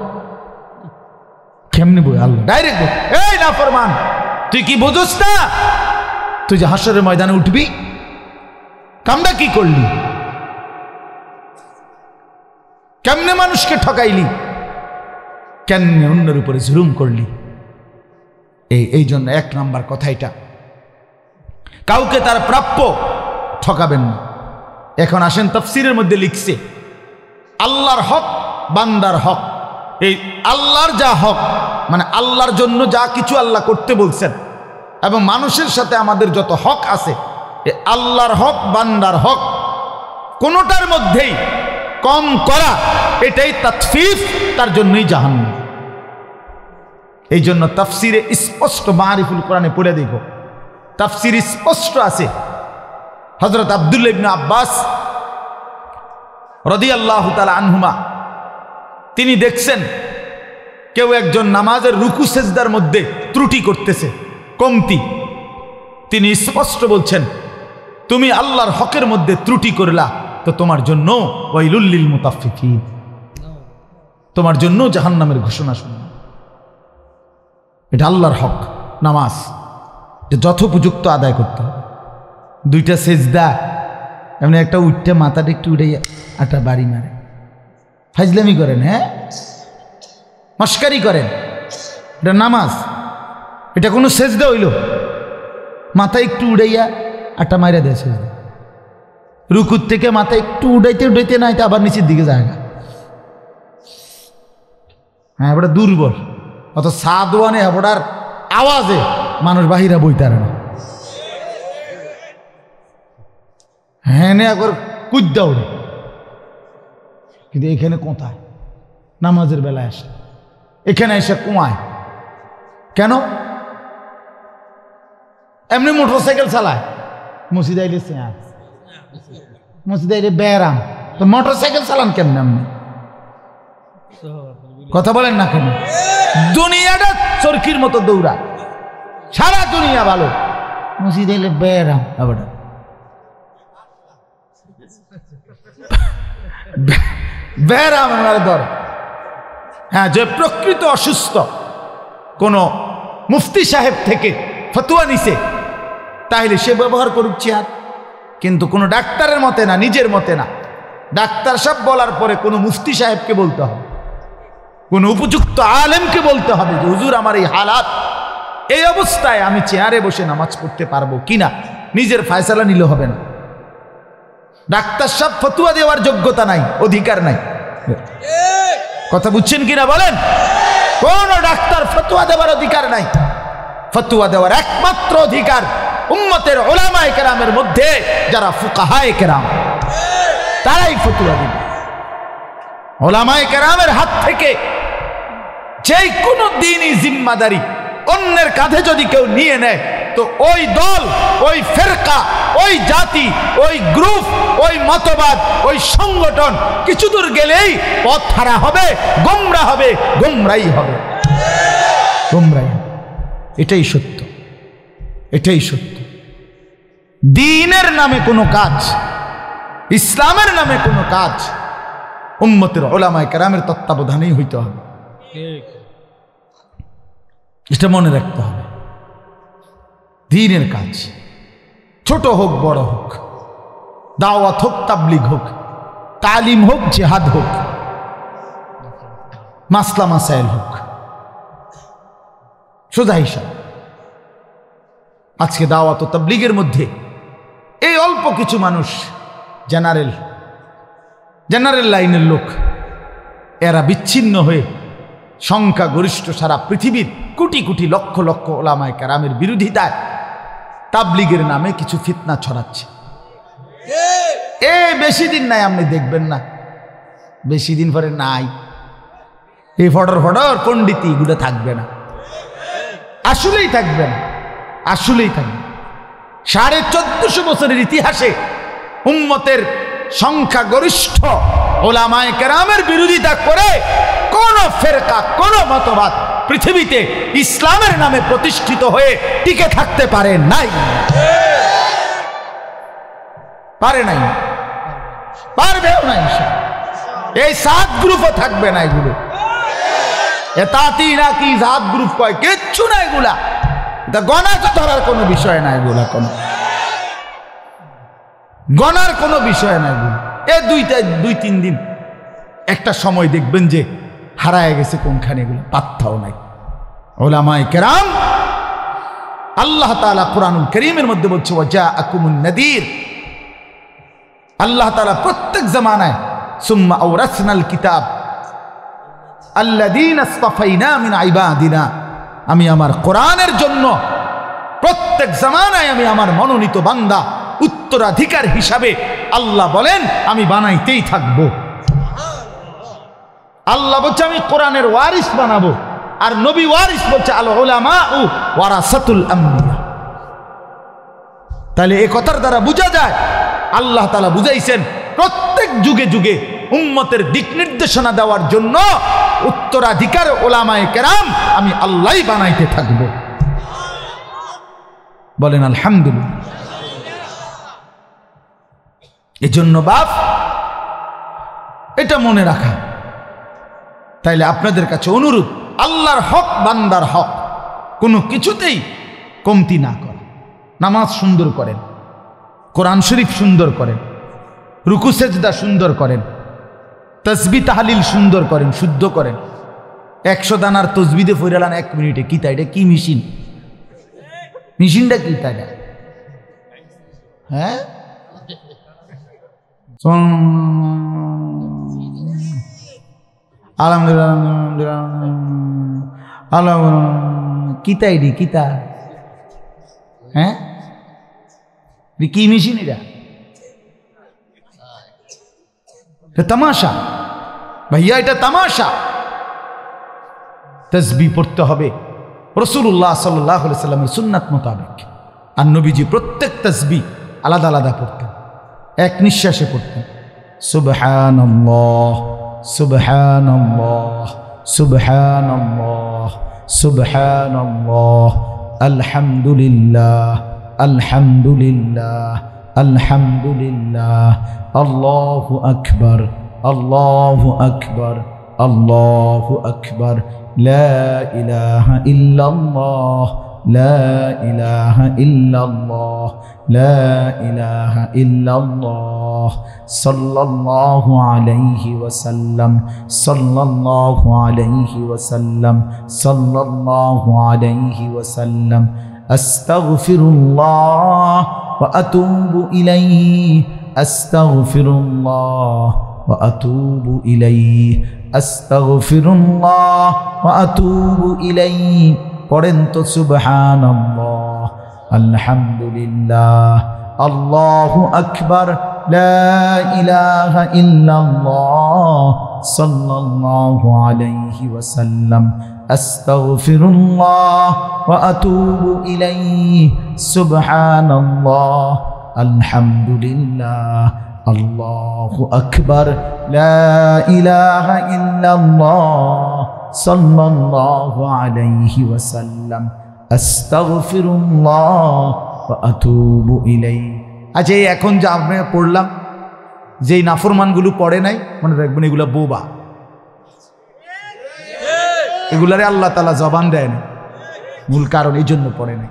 কেমনে বলে? আল্লাহ ডাইরেক্ট বলে, এই নাফরমান, তুই কি বুঝছ না তুই যে হাসরের ময়দানে উঠবি? কামটা কি করলি? কেমনে মানুষকে ঠকাইলি? কেমনে অন্যের উপরে জুলুম করলি? এই জন্য 1 নাম্বার কথা এটা, কাউকে তার প্রাপ্য ঠকাবেন না। এখন আসেন, তাফসীরের মধ্যে লিখছে, আল্লাহর হক, বান্দার হক, এই আল্লাহর যা হক, মানে আল্লাহর জন্য যা কিছু আল্লাহ করতে বলছেন এবং মানুষের সাথে আমাদের যত হক আছে, এই আল্লাহর হক বান্দার হক কোনোটার মধ্যেই কম করা, এটাই তাতফিফ, তার জন্যই জাহান্নাম। এই জন্য তাফসিরে স্পষ্ট, মারিফুল কোরআনে পড়ে দেখো, তাফসির স্পষ্ট আছে। হযরত আব্দুল্লাহ ইবনে আব্বাস রাদিয়াল্লাহু তাআলা আনহুমা তিনি দেখছেন কেউ একজন নামাজের রুকু সেজদার মধ্যে ত্রুটি করতেছে, কমতি। তিনি স্পষ্ট বলছেন, তুমি আল্লাহর হকের মধ্যে ত্রুটি করলা তো তোমার জন্য ওয়াইলুল লিল মুতাফফিফিন, তোমার জন্য জাহান্নামের ঘোষণা শুনলাম। এটা আল্লাহর হক নামাজ, এটা যথোপযুক্ত আদায় করতে হবে। দুইটা সেজদা এমনি একটা উঠতে মাথাটা একটু উঠে একটা বাড়ি মারে, ফাজলামি করেন, হ্যাঁ মস্কারি করেন, এটা নামাজ? এটা কোনো সেজদা হইল? মাথা একটু উড়াইয়া একটা মাইরা দেয় সেজদা। রুকুর থেকে মাথা একটু উড়াইতে উড়াইতে না, এটা আবার নিচের দিকে যায়। হ্যাঁ, এবার দুর্বল, অত সাদওয়ানে এবার আওয়াজে মানুষ বাহিরা বইতারে না। হ্যাঁ, একবার কুদ্দা উড়ে, কিন্তু এখানে কোথায় নামাজের বেলায় আসে, এখানে এসে কুমায় কেন? এমনি মোটরসাইকেল চালায়, মসজিদ আইলে মসজিদ আইলে ব্যারাম, তো মোটরসাইকেল চালান কেমন? এমনি কথা বলেন না কেন? দুনিয়াটা চরকির মতো দৌড়া, সারা দুনিয়া ভালো, মসজিদ আইলে ব্যারাম। আবার ব্যারাম আমার দর। হ্যাঁ, যে প্রকৃত অসুস্থ, কোন মুফতি সাহেব থেকে ফতোয়া নিছে, তাহলে সে ব্যবহার করুক চেয়ার, কিন্তু কোনো ডাক্তারের মতে না, নিজের মতে না। ডাক্তার সব বলার পরে কোনো মুফতি সাহেবকে বলতে হবে, কোনো উপযুক্ত আলেমকে বলতে হবে যে হুজুর আমার এই হালাত, এই অবস্থায় আমি চেয়ারে বসে নামাজ পড়তে পারবো কিনা। নিজের ফয়সালা নিলে হবে না। ডাক্তার সব ফতোয়া দেওয়ার যোগ্যতা নাই, অধিকার নাই। কথা বুঝছেন কিনা বলেন? কোন ডাক্তার ফতোয়া দেওয়ার অধিকার নাই। ফতোয়া দেওয়ার একমাত্র অধিকার উম্মতের উলামায়ে কেরামের মধ্যে যারা ফুকাহায়ে কেরাম, তারাই ফতোয়া দিবে। উলামায়ে কেরামের হাত থেকে যেই কোনো দ্বীনি জিম্মাদারি অন্যের কাঁধে যদি কেউ নিয়ে নেয়, তো ওই দল, ওই ফেরকা, ওই জাতি, ওই গ্রুপ, ওই মতবাদ, ওই সংগঠন কিছু দূর গেলেই পথ হারা হবে, গোমরা হবে, গোমরাই হবে, গোমরাই হবে। এটাই সত্য, এটাই সত্য। দ্বীনের নামে কোনো কাজ, ইসলামের নামে কোনো কাজ উম্মতের উলামায়ে কেরামের তত্ত্বাবধানেই হইতে হবে। এটা মনে রাখতে হবে। দ্বীনের কাজ ছোট হোক বড় হোক, দাওয়াত হোক তাবলীগ হোক, তালিম হোক জিহাদ হোক, মাসলা মাসাইল হোক, সোজা হিসাব। আজকে দাওয়াত ও তাবলীগের মধ্যে এই অল্প কিছু মানুষ, জেনারেল লাইনের লোক, এরা বিচ্ছিন্ন হয়ে সংখ্যা গরিষ্ঠ সারা পৃথিবীর কোটি কোটি লক্ষ লক্ষ উলামায়ে কেরামের বিরোধিতায় তাবলীগের নামে কিছু ফিতনা ছড়াচ্ছে। বেশি দিন নাই, আপনি দেখবেন না, বেশি দিন পরে নাই, এই ফডর ফডর পণ্ডিতি এগুলো থাকবে না, আসলেই থাকবে না, আসলেই থাকবে। 1450 বছরের ইতিহাসে উম্মতের সংখ্যাগরিষ্ঠ উলামায়ে কেরামের বিরোধিতা করে কোন ফেরকা, কোন মতবাদ পৃথিবীতে ইসলামের নামে প্রতিষ্ঠিত হয়ে টিকে থাকতে পারে নাই, পারে নাই, পারবেও না। এই 7 গ্রুপও থাকবে না। এগুলো এতাতি নাকি জাত গ্রুপ কয়, কিচ্ছু না এগুলা, গণা তো ধরার কোনো বিষয় না, এগুলা কোনো গণার কোনো বিষয় না। এগুলো দুই তিন দিন একটা সময় দেখবেন যে হারায় গেছে কোনখানে, এগুলো পাত্তাও নাই। উলামায়ে কেরাম, আল্লাহ তাআলা কুরআনুল কারীমের মধ্যে বলছে ওয়াজাআকুমুন নাযীর। আল্লাহ তাআলা প্রত্যেক জামানায় সুম্মা আওরাসনাল কিতাব, আল্লাযীনা ইসতাফাইনা মিন ইবাদিনা, আমি আমার কোরআনের জন্য প্রত্যেক জামানায় আমি আমার মনোনীত বান্দা উত্তরাধিকার হিসাবে আল্লাহ বলেন আমি বানাইতেই থাকবো। আল্লাহ বলছে আমি কোরআনের ওয়ারিস বানাবো, আর নবী ওয়ারিস বলছে আল উলামাউ ওয়ারাসাতুল আমবিয়া। তাহলে এই কথার দ্বারা বোঝা যায় আল্লাহ তাআলা বুঝাইছেন প্রত্যেক যুগে যুগে উম্মতের দিক নির্দেশনা দেওয়ার জন্য উত্তরাধিকার উলামায়ে কেরাম আমি আল্লাহই বানাইতে থাকব। বলেন আলহামদুলিল্লাহ। এজন্য বাপ এটা মনে রাখা। তাইলে আপনাদের কাছে অনুরোধ, আল্লাহর হক বান্দার হক, কোনো কিছুতেই কমতি না করেন। নামাজ সুন্দর করেন, কোরআন শরীফ সুন্দর করেন, রুকু সেজদা সুন্দর করেন, তসবিহ তাহলিল সুন্দর করেন, শুদ্ধ করেন। 100 দানার তসবিদে ফইরালান 1 মিনিটে, কি তাই? এটা কি মেশিন? মেশিনটা কি তাই? হ্যাঁ, আলহামদুলিল্লাহ কিতা এডি কিতা? হ্যাঁ, কি মেশিন এটা? তামাশা ভাইয়া, এটা তামাশা। তসবিহ পড়তে হবে রাসূলুল্লাহ সাল্লাল্লাহু আলাইহি সাল্লামের সুন্নাত মোতাবেক। আর নবীজি প্রত্যেক তসবিহ আলাদা আলাদা পড়তেন, এক নিঃশ্বাসে পড়তেন। সুবহানাল্লাহ সুবহানাল্লাহ সুবহানাল্লাহ সুবহানাল্লাহ, আলহামদুলিল্লাহ আলহামদুলিল্লাহ আলহামদুলিল্লাহ, আল্লাহু আকবার আল্লাহু আকবার আল্লাহু আকবার, লা ইলাহা ইল্লাল্লাহ লা ইলাহা ইল্লাল্লাহ লা ইলাহা ইল্লাল্লাহ, সাল্লাল্লাহু আলাইহি ওয়াসাল্লাম সাল্লাল্লাহু আলাইহি ওয়াসাল্লাম সাল্লাল্লাহু আলাইহি ওয়াসাল্লাম, আস্তাগফিরুল্লাহ ওয়া আতুবু ইলাইহি আস্তাগফিরুল্লাহ ওয়া আতুবু ইলাইহি আস্তাগফিরুল্লাহ ওয়া আতুবু ইলাইহি। পড়েন তো সুবহানাল্লাহ আলহামদুলিল্লাহ আল্লাহু আকবার, লা ইলাহা ইল্লাল্লাহ সাল্লাল্লাহু আলাইহি ওয়াসাল্লাম, আস্তাগফিরুল্লাহ ওয়া আতুবু ইলাইহি, সুবহানাল্লাহ আলহামদুলিল্লাহ আল্লাহু আকবার, লা ইলাহা ইল্লাল্লাহ সাল্লাল্লাহু আলাইহি ওয়াসাল্লাম, আস্তাগফিরুল্লাহ ওয়া আতুবু ইলাইহি। আচ্ছা, এখন যা আমরা পড়লাম, যেই নাফরমানগুলো পড়ে নাই, মনে রাখবেন এগুলা বোবা। এগুলারে আল্লাহ তাআলা জবান দেয় না, মূল কারণ এই জন্য পড়ে নাই।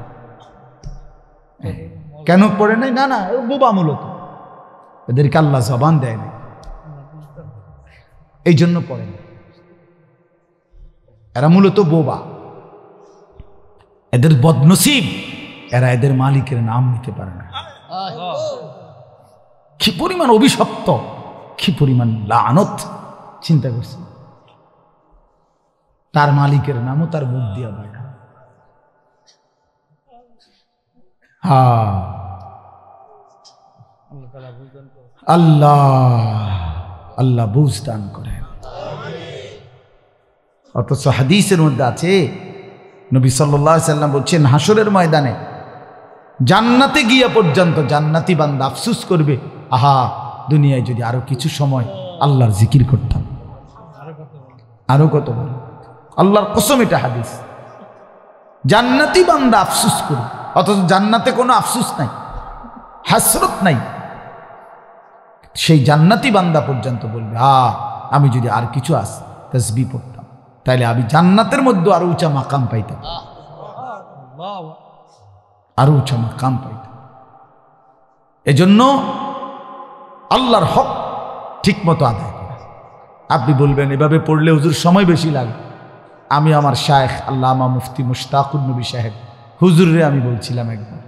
কেন পড়ে নাই? না না, বোবা, মূলত এদেরকে আল্লাহ জবান দেয় না, এই জন্য পড়ে না। এরা মূলত বোবা, এদের বদনসিব, এরা এদের মালিকের নাম নিতে পারে না। কি পরিমাণ অভিশপ্ত, কি পরিমাণ লানত, চিন্তা করছে। তার মালিকের নামও তার মুখ দিয়া পায় না। আল্লাহ আল্লাহ বুঝ দান করেন। অথচ হাদিসের মধ্যে আছে, নবী সাল্লাল্লাহু আলাইহি সাল্লাম বলছেন, হাসরের ময়দানে জান্নাতে গিয়া পর্যন্ত জান্নাতি বান্দা আফসোস করবে, আহা দুনিয়ায় যদি আরো কিছু সময় আল্লাহর জিকির করতাম। আরো কত বড় আল্লাহর কসম, এটা হাদিস। জান্নাতি বান্দা আফসোস করবে, অথচ জান্নাতে কোনো আফসোস নাই, হাসরত নাই। সেই জান্নাতি বান্দা পর্যন্ত বলবে, আমি যদি আর কিছু তাসবিহ পড়তাম, তাইলে আমি জান্নাতের মধ্যে আরো উঁচা মাকাম পাইতাম, আরো উঁচা মাকাম পাইতাম। এজন্য আল্লাহর হক ঠিক মতো আদায় করা। আপনি বলবেন এভাবে পড়লে হুজুর সময় বেশি লাগে। আমি আমার শায়েখ আল্লামা মুফতি মুশতাকুর নবী সাহেব হুজুরে আমি বলছিলাম একবার,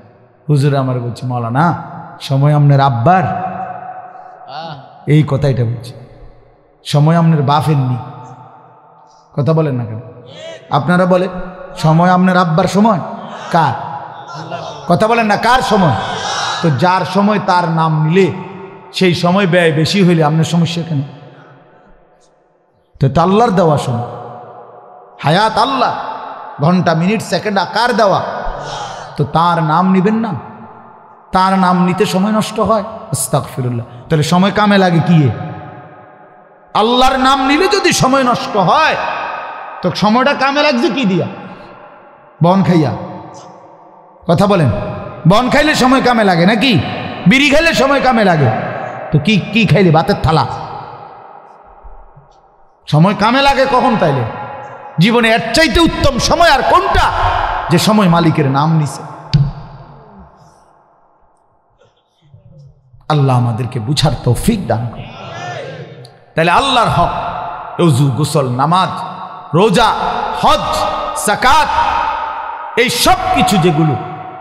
হুজুরে আমার বলছি, মাওলানা সময় আপনার আব্বার, এই কথা এটা বলছি, সময় আপনার বাপের নি। কথা বলেন না কেন? আপনারা বলে সময় আপনার আব্বার সময়, কার? কথা বলেন না, কার সময়? তো যার সময় তার নাম নিলে সেই সময় ব্যয় বেশি হইলে আপনার সমস্যা কেন? তো আল্লাহর দেওয়া সময়, হায়াত আল্লাহ, ঘন্টা মিনিট সেকেন্ড আকার দেওয়া, তো তার নাম নিবেন না? তার নাম নিতে সময় নষ্ট হয়, আস্তাগফিরুল্লাহ। তাহলে সময় কামে লাগে কি? আল্লাহর নাম নিলে যদি সময় নষ্ট হয় তো সময়টা কামে লাগছে কি দিয়া? বন খাইয়া। কথা বলেন, বন খাইলে সময় কামে লাগে নাকি? বিড়ি খাইলে সময় কামে লাগে? তো কি কি খাইলে? ভাতের থালা। সময় কামে লাগে কখন তাইলে? জীবনে এর চাইতে উত্তম সময় আর কোনটা যে সময় মালিকের নাম নিছে? আল্লাহ আমাদেরকে বুঝার তৌফিক দান করে। তাহলে আল্লাহর হক ওযু, গোসল, নামাজ, রোজা, হজ, যাকাত, এই সব কিছু যেগুলো,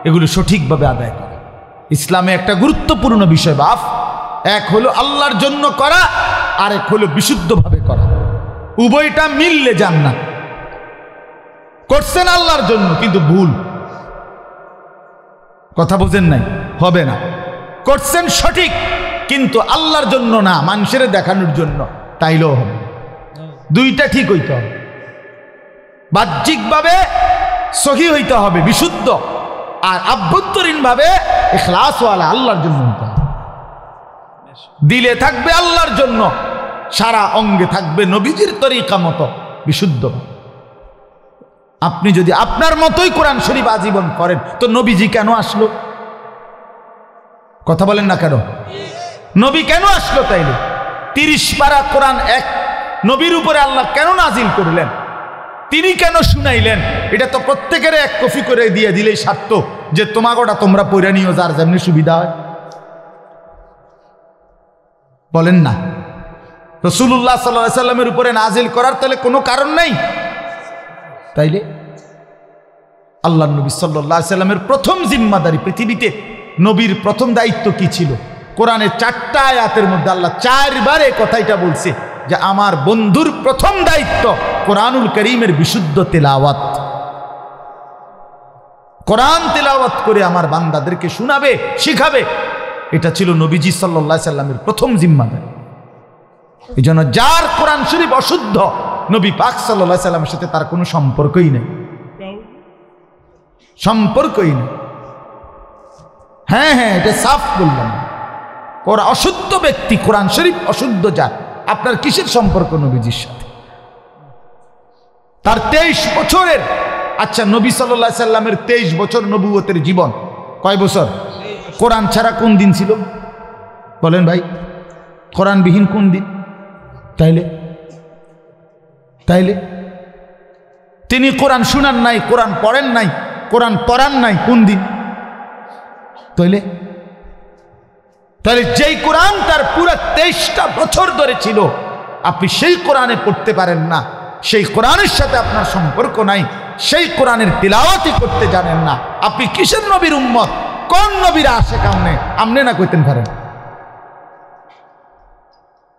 এগুলো সঠিকভাবে আদায় করা ইসলামে একটা গুরুত্বপূর্ণ বিষয়। বাপ, এক হলো আল্লাহর জন্য করা, আর এক হলো বিশুদ্ধভাবে করা। উভয়টা মিললে জান্নাত। করছেন আল্লাহর জন্য কিন্তু ভুল, কথা বোঝেন নাই, হবে না। করছেন সঠিক কিন্তু আল্লাহর জন্য না, মানুষের দেখানোর জন্য, তাইলেও হবে। দুইটা ঠিক হইতে হবে। বাহ্যিকভাবে সহি হইতে হবে, বিশুদ্ধ, আর আভ্যন্তরীণভাবে ইখলাসওয়ালা, আল্লাহর জন্য হইতে হবে। দিলে থাকবে আল্লাহর জন্য, সারা অঙ্গে থাকবে নবীজির তরিকা মতো বিশুদ্ধ। আপনি যদি আপনার মতোই কোরআন শরীফ আজীবন করেন তো নবীজি কেন আসলো? কথা বলেন না কেন? নবী কেন আসলো তাইলে? 30 পারা কোরআন এক নবীর উপরে আল্লাহ কেন নাজিল করলেন? তিনি কেন শুনাইলেন? এটা তো প্রত্যেকের এক কপি করে দিয়ে দিলেই সার্থ, যে তোমাগোটা তোমরা পড়ে নিও, যার যেমনি সুবিধা হয়। বলেন না? রাসূলুল্লাহ সাল্লাল্লাহু আলাইহি সাল্লামের উপরে নাজিল করার তাহলে কোনো কারণ নাই। তাইলে আল্লাহর নবী সাল্লাল্লাহু আলাইহি সাল্লামের প্রথম জিম্মাদারি, পৃথিবীতে নবীর প্রথম দায়িত্ব কি ছিল? কোরআনের 4টা আয়াতের মধ্যে আল্লাহ 4 বার এই কথাটা বলছে যে আমার বন্ধুর প্রথম দায়িত্ব কোরআনুল কারীমের বিশুদ্ধ তেলাওয়াত। কোরআন তেলাওয়াত করে আমার বান্দাদেরকে শোনাবে, শিখাবে। এটা ছিল নবীজি সাল্লাল্লাহু আলাইহি সাল্লামের প্রথম জিম্মাদারি। এই জন্য যার কোরআন শরীফ অশুদ্ধ, নবী পাক সাল্লাল্লাহু আলাইহি সাল্লামের সাথে তার কোনো সম্পর্কই নেই, সম্পর্কই নেই। হ্যাঁ হ্যাঁ, এটা সাফ বললাম। ওরা অশুদ্ধ ব্যক্তি, কোরআন শরীফ অশুদ্ধ, যার আপনার কিসের সম্পর্ক নবীজির সাথে? তার 23 বছরের, আচ্ছা নবী সাল্লাল্লাহু আলাইহি সাল্লামের 23 বছর নবুয়তের জীবন কয় বছর? কোরআন ছাড়া কোন দিন ছিল বলেন ভাই? কোরআনবিহীন কোন দিন? তাইলে তাইলে তিনি কোরআন শুনান নাই, কোরআন পড়েন নাই, কোরআন পড়ান নাই, কোন দিন? তাইলে তাহলে যেই কোরআন তার পুরো 23টা বছর ধরে ছিল, আপনি সেই কোরআনে পড়তে পারেন না, সেই কোরআনের সাথে আপনার সম্পর্ক নাই, সেই কোরআনের তিলাওয়াতই করতে জানেন না, আপনি কিসের নবীর উম্মত? কোন নবীর আশিক আমনে? আমনে না কইতেন পারেন?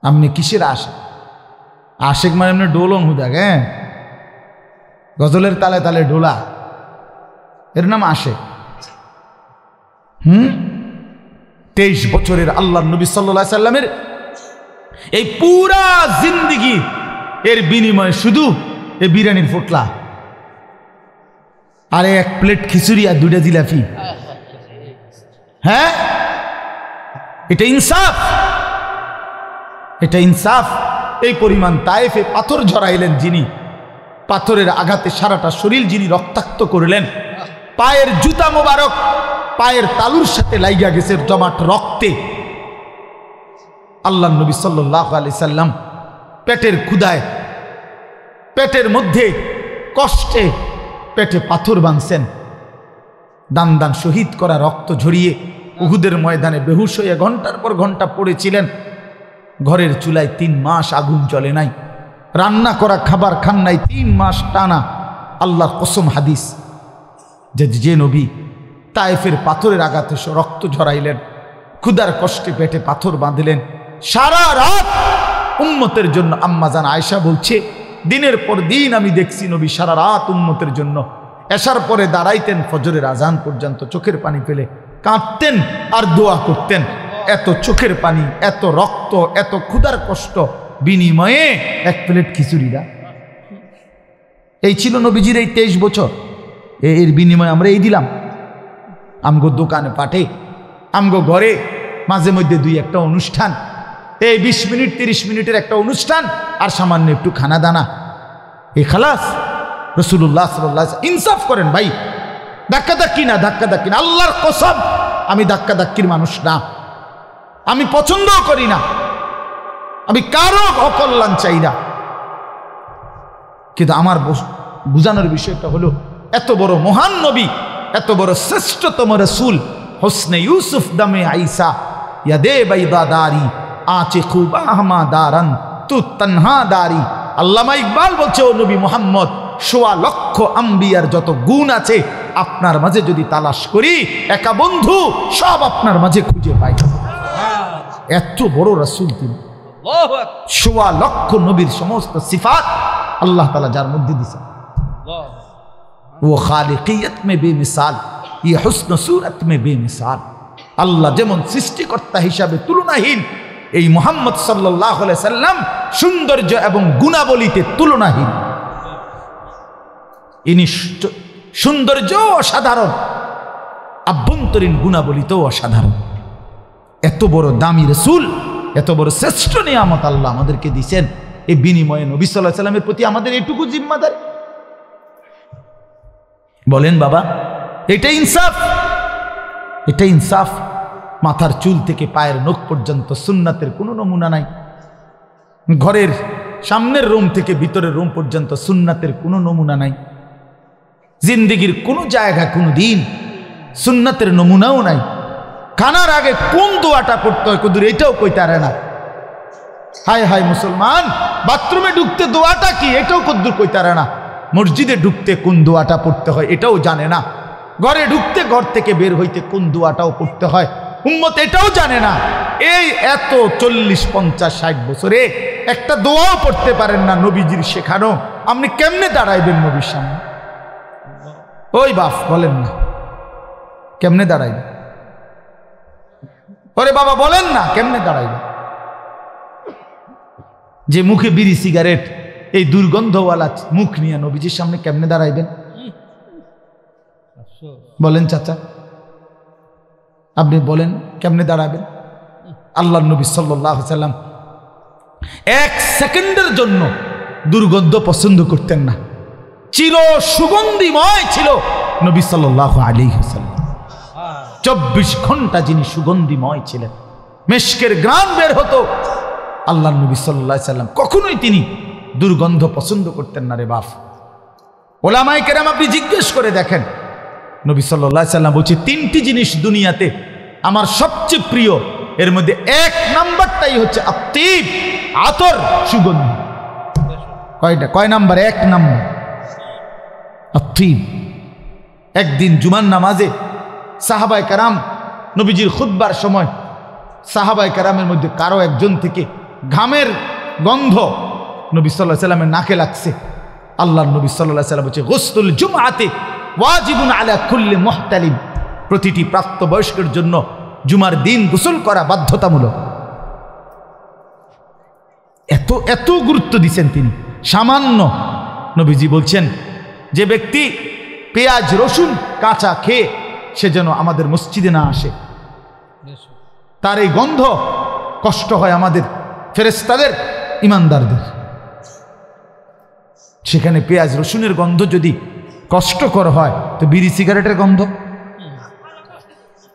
আপনি কিসের আশিক? আশিক মানে এমনি ডোলন হুদা, হ্যাঁ, গজলের তালে তালে ডোলা, এর নাম আশিক। 23 বছরের আল্লাহর নবী সাল্লাল্লাহু আলাইহি সাল্লামের এই পুরা জিন্দেগি এর বিনিময়ে শুধু এই বিরিয়ানির ফোটলা আর 1 প্লেট খিচুড়ি আর 2টা জিলাপি। হ্যাঁ, এটা ইনসাফ, এটা ইনসাফ। এই পরিমাণ তায়েফে পাথর ঝরাইলেন যিনি, পাথরের আঘাতে সারাটা শরীর যিনি রক্তাক্ত করলেন, পায়ের জুতা মোবারক পায়ের তালুর সাথে লাইগা গেছে জমাট রক্তে। আল্লাহর নবী সাল্লাল্লাহু আলাইহি সাল্লাম পেটের ক্ষুধায়, পেটের মধ্যে কষ্টে পেটে পাথর বাঁধছেন, দান দান শহীদ করা রক্ত ঝরিয়ে উহুদের ময়দানে বেহুশ হয়ে ঘন্টার পর ঘন্টা পড়েছিলেন। ঘরের চুলায় 3 মাস আগুন জ্বলে নাই, রান্না করা খাবার খান নাই 3 মাস টানা। আল্লাহর কসম, হাদিস, যে নবী তায়েফের পাথরের আঘাতে রক্ত ঝরাইলেন, ক্ষুধার কষ্টে পেটে পাথর বাঁধলেন, সারা রাত উম্মতের জন্য। আম্মা জান আয়েশা বলছে দিনের পর দিন আমি দেখছি নবী সারা রাত উম্মতের জন্য এশার পরে দাঁড়াইতেন, ফজরের আজান পর্যন্ত চোখের পানি ফেলে কাঁদতেন আর দোয়া করতেন। এত চোখের পানি, এত রক্ত, এত ক্ষুধার কষ্ট বিনিময়ে এক প্লেট খিচুড়ি না। এই ছিল নবীজির এই 23 বছর। এর বিনিময়ে আমরা এই দিলাম। আমগো দোকানে পাঠে, আমগো ঘরে মাঝে মধ্যে দুই একটা অনুষ্ঠান, এই 20 মিনিট 30 মিনিটের একটা অনুষ্ঠান আর সামান্য একটু খানা দানা, এই খালাস। রাসূলুল্লাহ সাল্লাল্লাহু আলাইহি ওয়াসাল্লাম ইনসাফ করেন ভাই, ধাক্কাধাক্কি না, ধাক্কাধাক্কি না। আল্লাহর কসম আমি ধাক্কাধাক্কির মানুষ না, আমি পছন্দও করি না, আমি কারো অকল্যাণ চাই না। কিন্তু আমার বুঝানোর বিষয়টা হলো এত বড় মহান নবী, এত বড় শ্রেষ্ঠতম রাসূল, হোসনে ইউসুফ দামে আইসা ইয়াদে বাইদাদারি আচে খুব আহমা দারান তু তনহা দারি। আল্লামা ইকবাল বলছে, ও নবী মুহাম্মদ, 1.25 লক্ষ আম্বিয়ার যত গুণ আছে আপনার মাঝে যদি তালাশ করি, একা বন্ধু সব আপনার মাঝে খুঁজে পাই। এত বড় রাসূল তিনি, 1.25 লক্ষ নবীর সমস্ত সিফাত আল্লাহ তাআলা যার মধ্যে দিয়েছেন। ও খালিকিয়ত মে বেমিসাল, ইয়ে হুসন সুরত মে বেমিসাল। আল্লাহ যেমন সৃষ্টিকর্তা হিসাবে তুলনাহীন, এই মুহাম্মদ সাল্লাল্লাহু আলাইহি সাল্লাম সৌন্দর্য এবং গুণাবলীতে তুলনাহীন। ইনি সৌন্দর্য অসাধারণ, আভ্যন্তরীণ গুণাবলীতেও অসাধারণ। এত বড় দামি রাসূল, এত বড় শ্রেষ্ঠ নিয়ামত আল্লাহ আমাদেরকে দিয়েছেন। এই বিনিময়ে নবী সাল্লাল্লাহু আলাইহি সাল্লামের প্রতি আমাদের এটুকু জিম্মাদারি। বলেন বাবা, এটা ইনসাফ? এটা ইনসাফ? মাথার চুল থেকে পায়ের নখ পর্যন্ত সুন্নাতের কোনো নমুনা নাই। ঘরের সামনের রুম থেকে ভিতরের রুম পর্যন্ত সুন্নাতের কোনো নমুনা নাই। জিন্দেগির কোনো জায়গা কোনো দিন সুন্নাতের নমুনাও নাই। খানার আগে কোন দোয়াটা পড়তে হয় কুদুর এটাও কইতে পারে না। হায় হায় মুসলমান, বাথরুমে ঢুকতে দোয়াটা কি এটাও কুদুর কইতে পারে না। মসজিদে ঢুকতে কোন দোয়াটা পড়তে হয় এটাও জানে না। ঘরে ঢুকতে, ঘর থেকে বের হইতে কোন দোয়াটাও পড়তে হয় উম্মত এটাও জানে না। এই এত 40, 50, 60 বছরে একটা দোয়াও পড়তে পারেন না নবীজির শেখানো। আপনি কেমনে দাঁড়াইবেন নবীর সামনে? ওই বাপ বলেন না, কেমনে দাঁড়াইবেন? ওরে বাবা বলেন না, কেমনে দাঁড়াইবেন? যে মুখে বিড়ি সিগারেট, এই দুর্গন্ধওয়ালা মুখ নিয়ে নবীজির সামনে কেমনে দাঁড়াইবেন? বলেন চাচা, আপনি বলেন কেমনে দাঁড়াবেন? আল্লাহর নবী সাল্লাল্লাহু আলাইহি সাল্লাম 1 সেকেন্ডের জন্য দুর্গন্ধ পছন্দ করতেন না। চির সুগন্ধিময় ছিল নবী সাল্লাল্লাহু আলাইহি ওয়াসাল্লাম। 24 ঘন্টা যিনি সুগন্ধিময় ছিলেন, মেশকের ঘ্রাণ বের হতো। আল্লাহর নবী সাল্লাল্লাহু আলাইহি সাল্লাম কখনোই তিনি দুর্গন্ধ পছন্দ করতেন না রে বাপ। ওলামায়ে কেরাম আপনি জিজ্ঞেস করে দেখেন, নবী সাল্লাল্লাহু আলাইহি সাল্লাম বলছে 3টি জিনিস দুনিয়াতে আমার সবচেয়ে প্রিয়, এর মধ্যে 1 নাম্বারটাই হচ্ছে আত্তিব, আতর, সুগন্ধি। কয়টা? কয় নাম্বার? 1 নাম্বার আত্তিব। একদিন জুমার নামাজে সাহাবায়ে কেরাম নবীজির খুতবার সময় সাহাবায়ে কেরামের মধ্যে কারো একজন থেকে ঘামের গন্ধ নবী সাল্লাল্লাহু আলাইহি সাল্লামের নাকে লাগছে। আল্লাহর নবী সাল্লাল্লাহু আলাইহি সাল্লাম বলছে, গুসলুল জুমআতি ওয়াজিবুন আলা কুল্লি মুহতালিম। প্রতিটি প্রাপ্তবয়স্কের জন্য জুমার দিন গোসল করা বাধ্যতামূলক। এত এত গুরুত্ব দিচ্ছেন তিনি। সামান্য নবীজি বলছেন, যে ব্যক্তি পেঁয়াজ রসুন কাঁচা খেয়ে সে যেন আমাদের মসজিদে না আসে, তার এই গন্ধ কষ্ট হয় আমাদের ফেরেশতাদের, ইমানদারদের। সেখানে পেঁয়াজ রসুনের গন্ধ যদি কষ্টকর হয় তো বিড়ি সিগারেটের গন্ধ?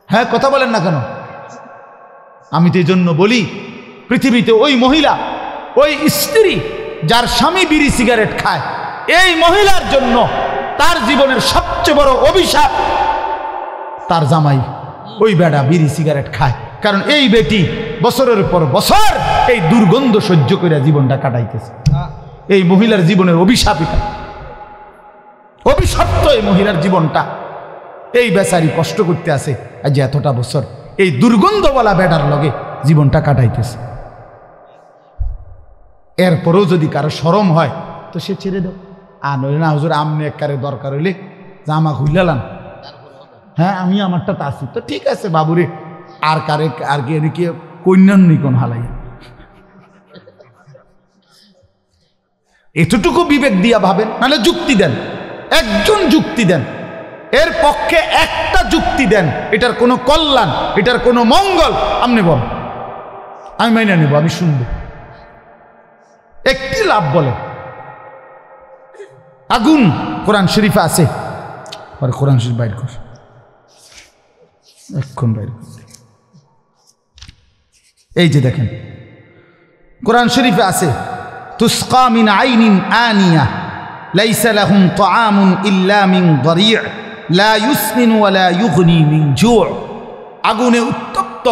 হ্যাঁ, কথা বলেন না কেন? আমি তো এই জন্য বলি, পৃথিবীতে ওই মহিলা, ওই স্ত্রী যার স্বামী বিড়ি সিগারেট খায়, এই মহিলার জন্য তার জীবনের সবচেয়ে বড় অভিশাপ তার জামাই ওই বেড়া বিড়ি সিগারেট খায়। কারণ এই বেটি বছরের পর বছর এই দুর্গন্ধ সহ্য করে জীবনটা কাটাইতেছে। এই মহিলার জীবনের অভিশাপ, এটা অভিশপ্ত এই মহিলার জীবনটা। এই বেচারি কষ্ট করতে আছে আজ এতটা বছর এই দুর্গন্ধওয়ালা বেড়ার লগে জীবনটা কাটাইতেছে। এরপরেও যদি কারো শরম হয় তো সে ছেড়ে দাও। আর নইলে না হুজুর আমনে একবারে দরকার হইলে জামা খুইলালাম, হ্যাঁ আমি আমারটা তা আছি তো ঠিক আছে বাবুরে, আর কারে আর কি কন্যান্নি কোন হালাই। এতটুকু বিবেক দিয়া ভাবেন, নাহলে যুক্তি দেন, একজন যুক্তি দেন, এর পক্ষে একটা যুক্তি দেন, এটার কোনো কল্যাণ, এটার কোনো মঙ্গল আপনি বল, আমি মাইনে নেব, আমি শুনবো। একটি লাভ বলেন। আগুন কোরআন শরীফে আছে, কোরআন শরীফ বাইর কর, এক্ষণ বাইর কর। এই যে দেখেন কোরআন শরীফে আছে, তুসকা মিন আইনিন আনিয়া লাইসা লাহুম তাআমুন ইল্লা মিন দারি' লা ইউসমিনু ওয়া লা ইউগনি মিন জু'। আগুনে উত্তপ্ত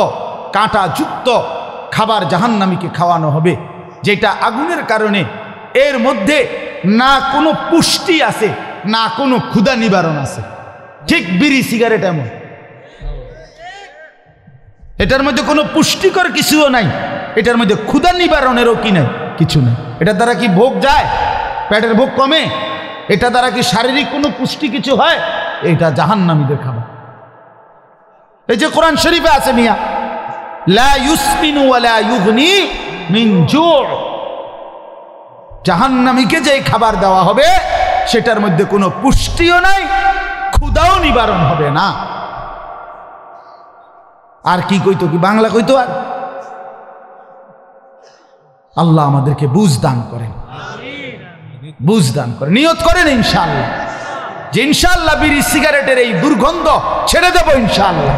কাঁটাযুক্ত খাবার জাহান্নামীকে খাওয়ানো হবে, যেটা আগুনের কারণে এর মধ্যে না কোনো পুষ্টি আছে, না কোনো ক্ষুধা নিবারণ আছে। ঠিক বিড়ি সিগারেট এমন, এটার মধ্যে কোনো পুষ্টিকর কিছুও নাই, এটার মধ্যে ক্ষুধা নিবারণেরও কি নাই, কিছু নেই। এটার দ্বারা কি ভোগ যায়, পেটের ভোগ কমে? এটা দ্বারা কি শারীরিক কোনো পুষ্টি কিছু হয়? এটা জাহান্নামীদের খাবার। এই যে কোরআন শরীফে আছে মিয়া, লা ইউসমিনু ওয়া লা ইউগনি মিন জু'। জাহান্নামীকে যে খাবার দেওয়া হবে সেটার মধ্যে কোনো পুষ্টিও নাই, ক্ষুধাও নিবারণ হবে না। আর কি কইতো, কি বাংলা কইতো? আর আল্লাহ আমাদেরকে বুঝ দান করেন, বুঝ দান করেন। নিয়ত করেন ইনশাআল্লাহ যে ইনশাআল্লাহ বিড়ি সিগারেটের এই দুর্গন্ধ ছেড়ে দেব ইনশাআল্লাহ।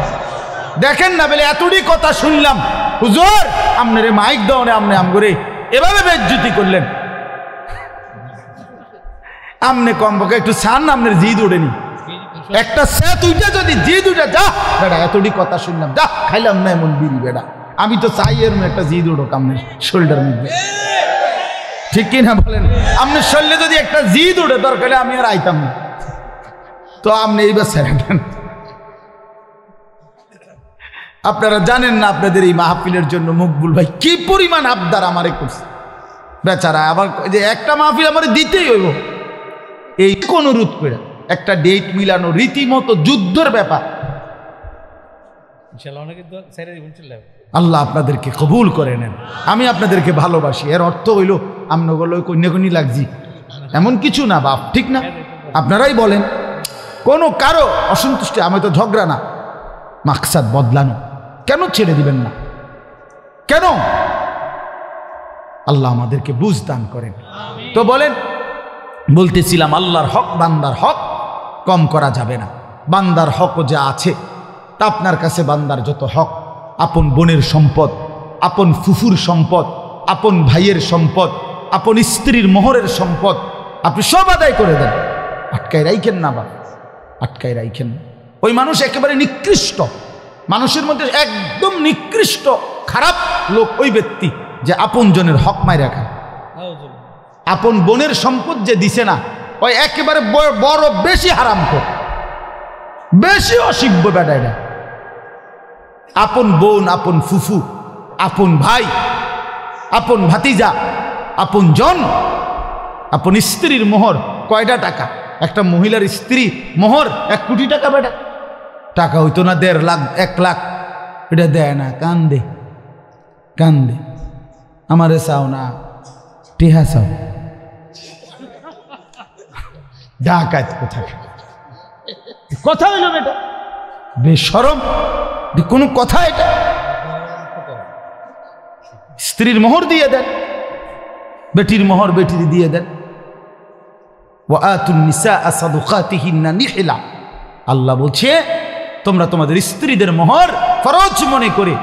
দেখেন না বলে এতটি কথা শুনলাম, হুজুর আপনারে মাইক দাও না, আপনি আমগরে এভাবে বেজ্জতি করলেন, আমনে কমপক্ষে একটু ছান, আপনার জিদ ওঠেনি, একটা স্যাত উইটা যদি জিদ উঠে, যা বেটা এতটি কথা শুনলাম, যা খাইলাম না এমন বিড়ি বেটা, আমি তো চাই এর একটা জিদ উঠুক আপনার শরীরটার মধ্যে, ঠিক কিনা বলেন? আপনার শরীরে যদি একটা জিদ উঠে দরকার আমি আর আইতাম না, তো আপনি এইবার ছেড়ে দেন। আপনারা জানেন না আপনাদের এই মাহফিলের জন্য মকবুল ভাই কি পরিমাণ আবদার আমারে করছে বেচারা। আবার যে একটা মাহফিল আমার দিতেই হইব, এই কোন অনুরোধ করে একটা ডেট মিলানো রীতিমতো যুদ্ধের ব্যাপার। আল্লাহ আপনাদেরকে কবুল করে নেন, আমি আপনাদেরকে ভালোবাসি। এর অর্থ হইল আমনগুলো কন্যাকন্যা লাগছি এমন কিছু না বাপ, ঠিক না? আপনারাই বলেন, কোনো কারো অসন্তুষ্টি, আমি তো ঝগড়া না, মাকসাদ বদলানো। কেন ছেড়ে দিবেন না? কেন? আল্লাহ আমাদেরকে বুঝ দান করেন। তো বলেন, বলতেছিলাম আল্লাহর হক, বান্দার হক কম করা যাবে না। বান্দার হক যা আছে তা আপনার কাছে বান্দার যত হক, আপন বোনের সম্পদ, আপন ফুফুর সম্পদ, আপন ভাইয়ের সম্পদ, আপন স্ত্রীর মোহরের সম্পদ, আপনি সব আদায় করে দেন। আটকায় রাইখেন না বা আটকায় রাইখেন না। ওই মানুষ একেবারে নিকৃষ্ট, মানুষের মধ্যে একদম নিকৃষ্ট খারাপ লোক ওই ব্যক্তি যে আপন জনের হক মাইরা খায়। আপন বোনের সম্পদ যে দিছে না, ওই একেবারে বড় বেশি হারাম কর, বেশি অসিব্য বেটা। এটা আপন বোন, আপন ফুফু, আপন ভাই, আপন ভাতিজা, আপন জন, আপন স্ত্রীর মোহর কয়টা টাকা? একটা মহিলার স্ত্রী মোহর 1 কোটি টাকা বেটা। টাকা হইতো না 1.5 লাখ 1 লাখ, এটা দেয় না, কান্দে কান্দে। আমারে চাও না, টিহা চাও, ডাকাত কোথায়? কথা হইল বেটা, বেশরম কোনো কথা এটা? স্ত্রীর মোহর দিয়ে দেন, বেটির মোহর বেটির দিয়ে দেন। ওয়াআতুন নিসাআ সাদুকাতিহিন্না নিহলা, আল্লাহ বলছে তোমরা তোমাদের স্ত্রীদের মোহর ফরজ মনে করে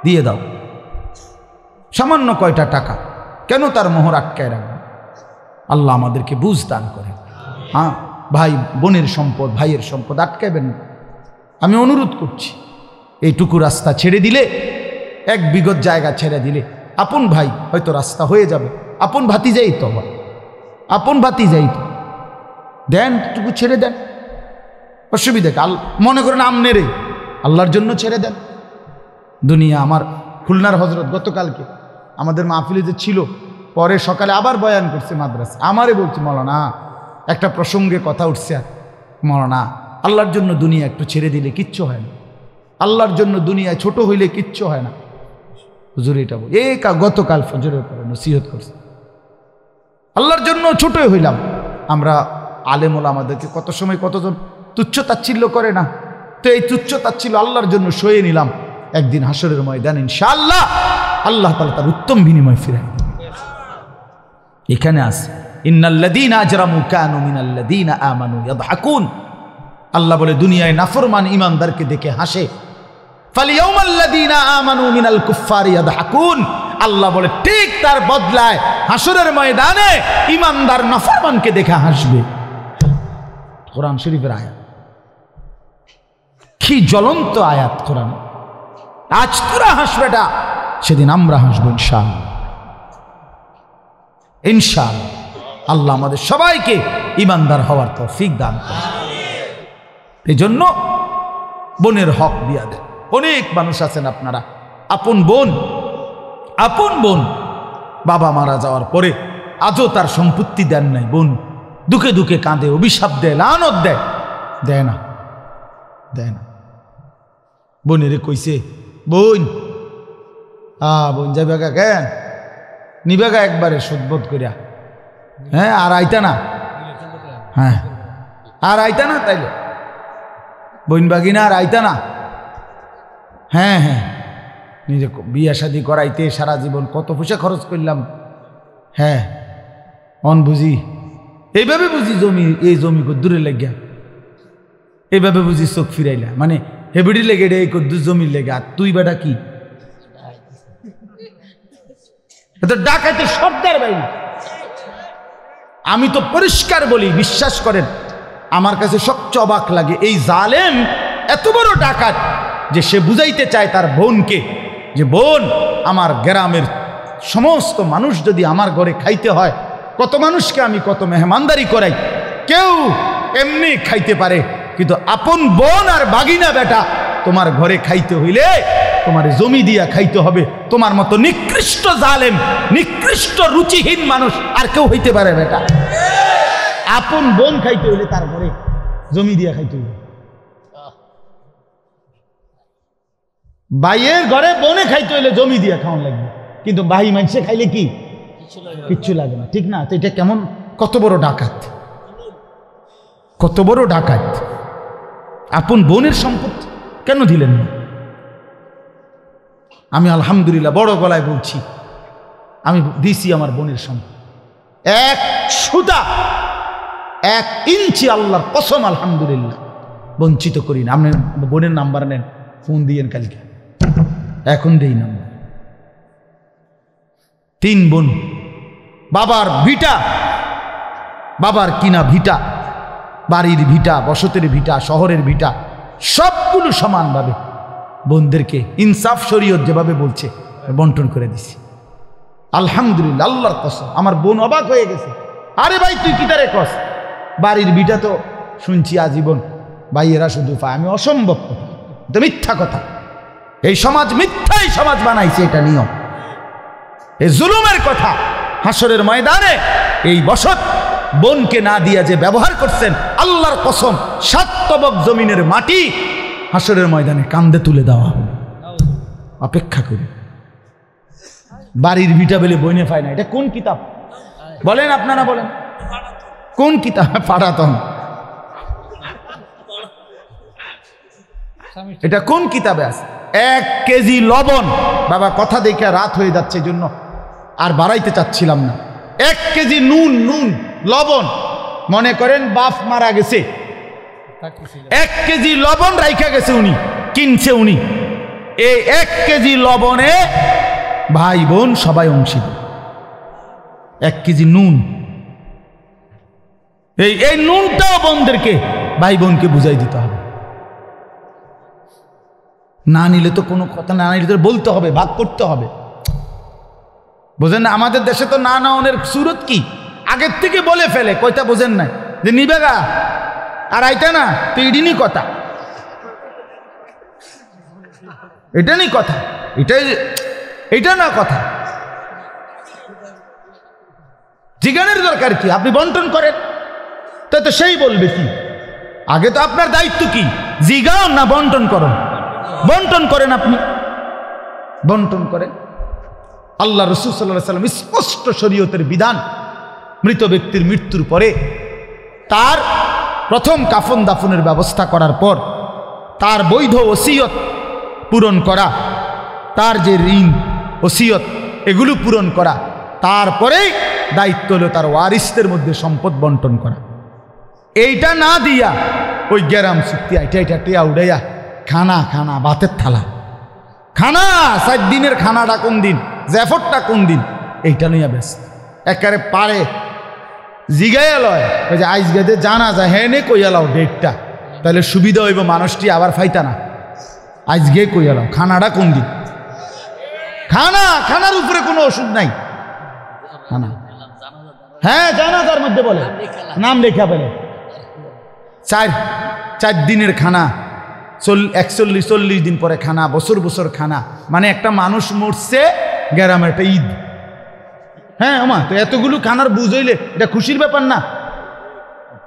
দিয়ে দাও। সামান্য কয়টা টাকা, কেন তার মোহর আটকায় রাখবে? আল্লাহ আমাদেরকে বুঝ দান করে। হ্যাঁ, ভাই বোনের সম্পদ, ভাইয়ের সম্পদ আটকাবেন না। আমি অনুরোধ করছি, এইটুকু রাস্তা ছেড়ে দিলে, 1 বিঘত জায়গা ছেড়ে দিলে আপন ভাই হয়তো রাস্তা হয়ে যাবে। আপন ভাতিজাই তো, আপন ভাতিজাই তো, দেন টুকু ছেড়ে দেন, অসুবিধা। মনে করেন আমনেরে আল্লাহর জন্য ছেড়ে দেন। দুনিয়া আমার খুলনার হজরত গতকালকে আমাদের মাহফিলে যে ছিল, পরে সকালে আবার বয়ান করছে মাদ্রাসা, আমারে বলছে মৌলানা একটা প্রসঙ্গে কথা উঠছে, আর মৌলানা আল্লাহর জন্য দুনিয়া একটু ছেড়ে দিলে কিচ্ছু হয় না, আল্লাহর জন্য দুনিয়া ছোট হইলে কিচ্ছু হয় না। হুজুর এটা বল গতকাল ফজরের পরে নসিহত করছে, আল্লাহর জন্য ছোটই হইলাম। আমরা আলেমুল আমাদেরকে কত সময় কতজন তুচ্ছ তাচ্ছিল্য করে না, তো এই তুচ্ছ তাচ্ছিল্য আল্লাহর জন্য সয়ে নিলাম। একদিন হাসরের ময়দান ইনশাআল্লাহ আল্লাহ তাআলা তার উত্তম বিনিময় ফিরাই দিবেন। এখানে আছে ইন্নাল্লাযীনা আজরামু কানু মিনাল্লাযীনা আমানু ইয়াদহাকুন। আল্লাহ বলে দুনিয়ায় নাফরমান ইমানদারকে দেখে হাসে। ফালিয়াউমাল্লাযীনা আমানু মিনাল কুফফারি ইয়াদহাকুন। আল্লাহ বলে ঠিক তার বদলায় হাসরের ময়দানে ইমানদার নাফরমানকে দেখে হাসবে। কোরআন শরীফের আয়াত, কি জ্বলন্ত আয়াত কোরআন। আজ তোরা হাসবেটা, সেদিন আমরা হাসবো ইনশাআল্লাহ। ইনশাআল্লাহ আল্লাহ আমাদের সবাইকে ইমানদার হওয়ার তৌফিক দান করুন। এই জন্য বোনের হক দিয়া দেন। অনেক মানুষ আছেন আপনারা, আপন বোন বাবা মারা যাওয়ার পরে আজও তার সম্পত্তি দেন নাই। বোন দুঃখে দুঃখে কাঁদে, অভিশাপ দেয়, লানত দেয় না। বোনেরে কইছে বোন যাবে গা, কেন নিবে গা একবারে সুদবোধ করিয়া, হ্যাঁ আর আইতা না, হ্যাঁ আর আইতা না, তাইলে বোন বাগিনা আর আইতা না। হ্যাঁ নিজে বিয়া শাদি করাইতে সারা জীবন কত পয়সা খরচ করলাম। হ্যাঁ বুঝি এইভাবে বুঝি জমি, এই জমি কদ্দুরে লেগা, এইভাবে বুঝি চোখ ফিরাইলা, মানে হেবিডি লেগে রে এই কদ্দুর জমির লেগে। আর তুই বেটা কি ডাকাইতে সর্দার বাইরে। আমি তো পরিষ্কার বলি, বিশ্বাস করেন আমার কাছে সবচেয়ে অবাক লাগে এই জালেম এত বড় ডাকাত যে সে বুঝাইতে চায় তার বোনকে যে বোন আমার গ্রামের সমস্ত মানুষ যদি আমার ঘরে খাইতে হয়, কত মানুষকে আমি কত মেহমানদারি করাই, কেউ এমনি খাইতে পারে, কিন্তু আপন বোন আর বাগিনা বেটা তোমার ঘরে খাইতে হইলে তোমার জমি দিয়া খাইতে হবে। তোমার মতো নিকৃষ্ট জালেম, নিকৃষ্ট রুচিহীন মানুষ আর কেউ হইতে পারে বেটা। আপন বোন খাইতে হইলে তার ঘরে জমি দিয়া খাইতে হইবে। ভাইয়ের ঘরে বোনে খাইতে হইলে জমি দিয়া খাওয়ান লাগবে, কিন্তু ভাই মানুষে খাইলে কি কিচ্ছু লাগে না, ঠিক না? তো এটা কেমন, কত বড় ডাকাত, কত বড় ডাকাত। আপন বোনের সম্পত্তি কেন দিলেন না? আমি আলহামদুলিল্লাহ বড় গলায় বলছি, আমি দিছি আমার বোনের সম্পত্তি, এক সুতা 1 ইঞ্চি আল্লাহর কসম আলহামদুলিল্লাহ বঞ্চিত করি না। আপনি বোনের নাম্বার নেন, ফোন দিয়েন কালকে, এখন দেই নাম্বার। 3 বোন, বাবার ভিটা, বাবার কিনা ভিটা, বাড়ির ভিটা, বসতের ভিটা, শহরের ভিটা, সবগুলো সমানভাবে বোনদেরকে ইনসাফ শরীয়ত যেভাবে বলছে বন্টন করে দিছি আলহামদুলিল্লাহ। আল্লাহর কসম আমার বোন অবাক হয়ে গেছে, আরে ভাই তুই কি তারে কস, বাড়ির ভিটা তো শুনছি আজীবন ভাইয়েরা শুধু পায়। আমি অসম্ভব কথা, তো মিথ্যা কথা, এই সমাজ মিথ্যাই সমাজ বানাইছে, এটা নিয়ম, এই জুলুমের কথা। হাসরের ময়দানে এই বসত বোনকে না দিয়া যে ব্যবহার করছেন, আল্লাহর কসম 7 তবক জমিনের মাটি হাসরের ময়দানে কান্দে তুলে দেওয়া হবে। অপেক্ষা করি, বাড়ির ভিটা বলে বইনে পায় না। এটা কোন কিতাব বলেন আপনারা, বলেন কোন কিতাব? পাঠাতন, এটা কোন কিতাবে আছে? 1 কেজি লবণ, বাবা কথা দেখে রাত হয়ে যাচ্ছে জন্য আর বাড়াইতে চাচ্ছিলাম না। 1 কেজি নুন, লবণ, মনে করেন বাপ মারা গেছে, 1 কেজি লবণ রাইখা গেছে উনি, কিনছে উনি। এই 1 কেজি লবণে ভাই বোন সবাই অংশীদার। 1 কেজি নুন, এই নুনটাও বোনদেরকে, ভাই বোনকে বুঝাই দিতে হবে। না নিলে তো কোনো কথা, না নিলে তো বলতে হবে, ভাগ করতে হবে, বোঝেন না? আমাদের দেশে তো না নেওয়ার সুরত কি, আগের থেকে বলে ফেলে, কয়টা বোঝেন না যে নিবে গা আর আইটা না, তো এডিনি কথা, এটা নি কথা, এটা না কথা। জিজ্ঞানের দরকার কি? আপনি বন্টন করেন, তাই তো সেই বলবে কি। আগে তো আপনার দায়িত্ব কি, জিগাও না বন্টন করুন। বন্টন করেন, আপনি বন্টন করেন। আল্লাহ রাসূল সাল্লাল্লাহু আলাইহি ওয়াসাল্লাম স্পষ্ট শরীয়তের বিধান, মৃত ব্যক্তির মৃত্যুর পরে তার প্রথম কাফন দাফনের ব্যবস্থা করার পর তার বৈধ ওসিয়ত পূরণ করা, তার যে ঋণ ওসিয়ত এগুলো পূরণ করা, তারপরে দায়িত্ব হলো তার ওয়ারিসদের মধ্যে সম্পদ বন্টন করা। এইটা না দিয়া ওই গ্যারাম চুক্তি এটা টিয়া উড়াইয়া খানা খানা ভাতের থালা খানা, 7 দিনের খানাটা কোন দিন, জ্যাফরটা কোন দিন, এইটা নিয়ে ব্যস্ত। একারে পারে জিগাইয়া লয় ওই যে আইস গেদে জানা যায়, হ্যাঁ নে কইয়ালাও ডেটটা, তাহলে সুবিধা হইব, মানুষটি আবার ফাইতা না। আজকে কইয়ালাও খানাটা কোন দিন, খানার উপরে কোনো ওষুধ নাই। খানা হ্যাঁ জানাজার মধ্যে বলে নাম লেখা বলে 4 দিনের খানা, 41-40 দিন পরে খানা, বছর বছর খানা, মানে একটা মানুষ মরছে গ্রামের একটা ঈদ। হ্যাঁ আমা তো এতগুলো খানার বুঝ হইলে এটা খুশির ব্যাপার না?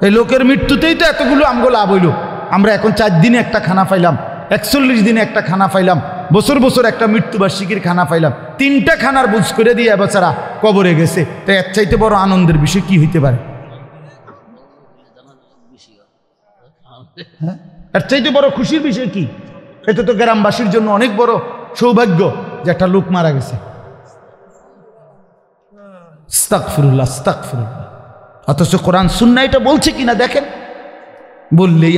এই লোকের মৃত্যুতেই তো এতগুলো আমগো লাভ হইল। আমরা এখন 4 দিনে একটা খানা পাইলাম, 41 দিনে একটা খানা পাইলাম, বছর বছর একটা মৃত্যুবার্ষিকীর খানা পাইলাম, 3টা খানার বুঝ করে দিয়ে বেচারা কবরে গেছে। তো এর চাইতে বড় আনন্দের বিষয় কি হইতে পারে? এর চাইতে বড় খুশির বিষয় কি? এটা তো গ্রামবাসীর জন্য অনেক বড় সৌভাগ্য যে একটা লোক মারা গেছে। আস্তাগফিরুল্লাহ, আস্তাগফিরুল্লাহ। অথচ কোরআন সুন্নাহ এটা বলছে কিনা দেখেন। বললেই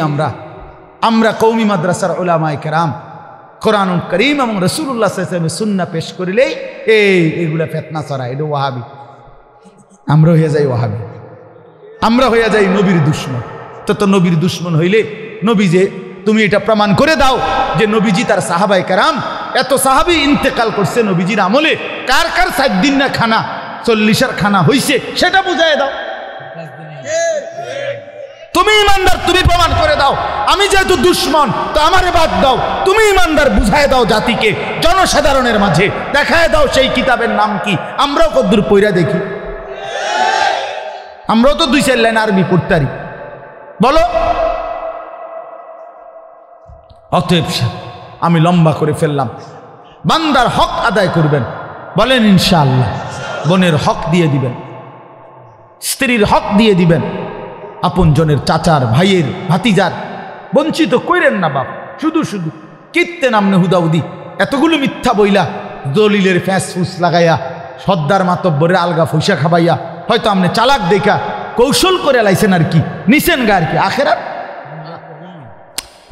আমরা কওমি মাদ্রাসার উলামায়ে কেরাম কোরআনুল কারীম এবং রাসূলুল্লাহ সাল্লাল্লাহু আলাইহি ওয়াসাল্লামের সুন্নাহ পেশ করিলেই এইগুলা ফিতনা ছড়ায়, এটা ওয়াহাবি। আমরা হয়ে যাই ওয়াহাবি, আমরা হয়ে যাই নবীর দুশমন। তো নবীর দুশমন হইলে নবী যে তুমি এটা প্রমাণ করে দাও যে নবীজি তার সাহাবায়ে কেরাম এত সাহাবী ইন্তেকাল করছে নবীজির আমলে, কার 7 দিন না খানা 40 খানা হইছে সেটা বুঝায় দাও। তুমি ইমানদার, তুমি প্রমাণ করে দাও। আমি যেহেতু দুশমন তো আমারে বাদ দাও, তুমি ইমানদার বুঝায় দাও জাতিকে, জনসাধারণের মাঝে দেখায় দাও সেই কিতাবের নাম কি। আমরাও কদ্দুর পইরা দেখি, আমরাও তো 2-4 লাইন আরবি পড়তারি, বলো। অতএব আমি লম্বা করে ফেললাম, বান্দার হক আদায় করবেন, বলেন ইনশাআল্লাহ। বোনের হক দিয়ে দিবেন, স্ত্রীর হক দিয়ে দিবেন, আপনজনের চাচার ভাইয়ের ভাতিজার বঞ্চিত কইরেন না বাপ। শুধু কীর্তে নামনে হুদাউদি এতগুলো মিথ্যা বইলা, দলিলের ফ্যাঁস ফুস লাগাইয়া, সর্দার মাতব্বরের আলগা ফৈসা খাবাইয়া, হয়তো আপনি চালাক দেখা কৌশল করে লাইছেন আর কি, নিছেন গা আর কি। আখেরাত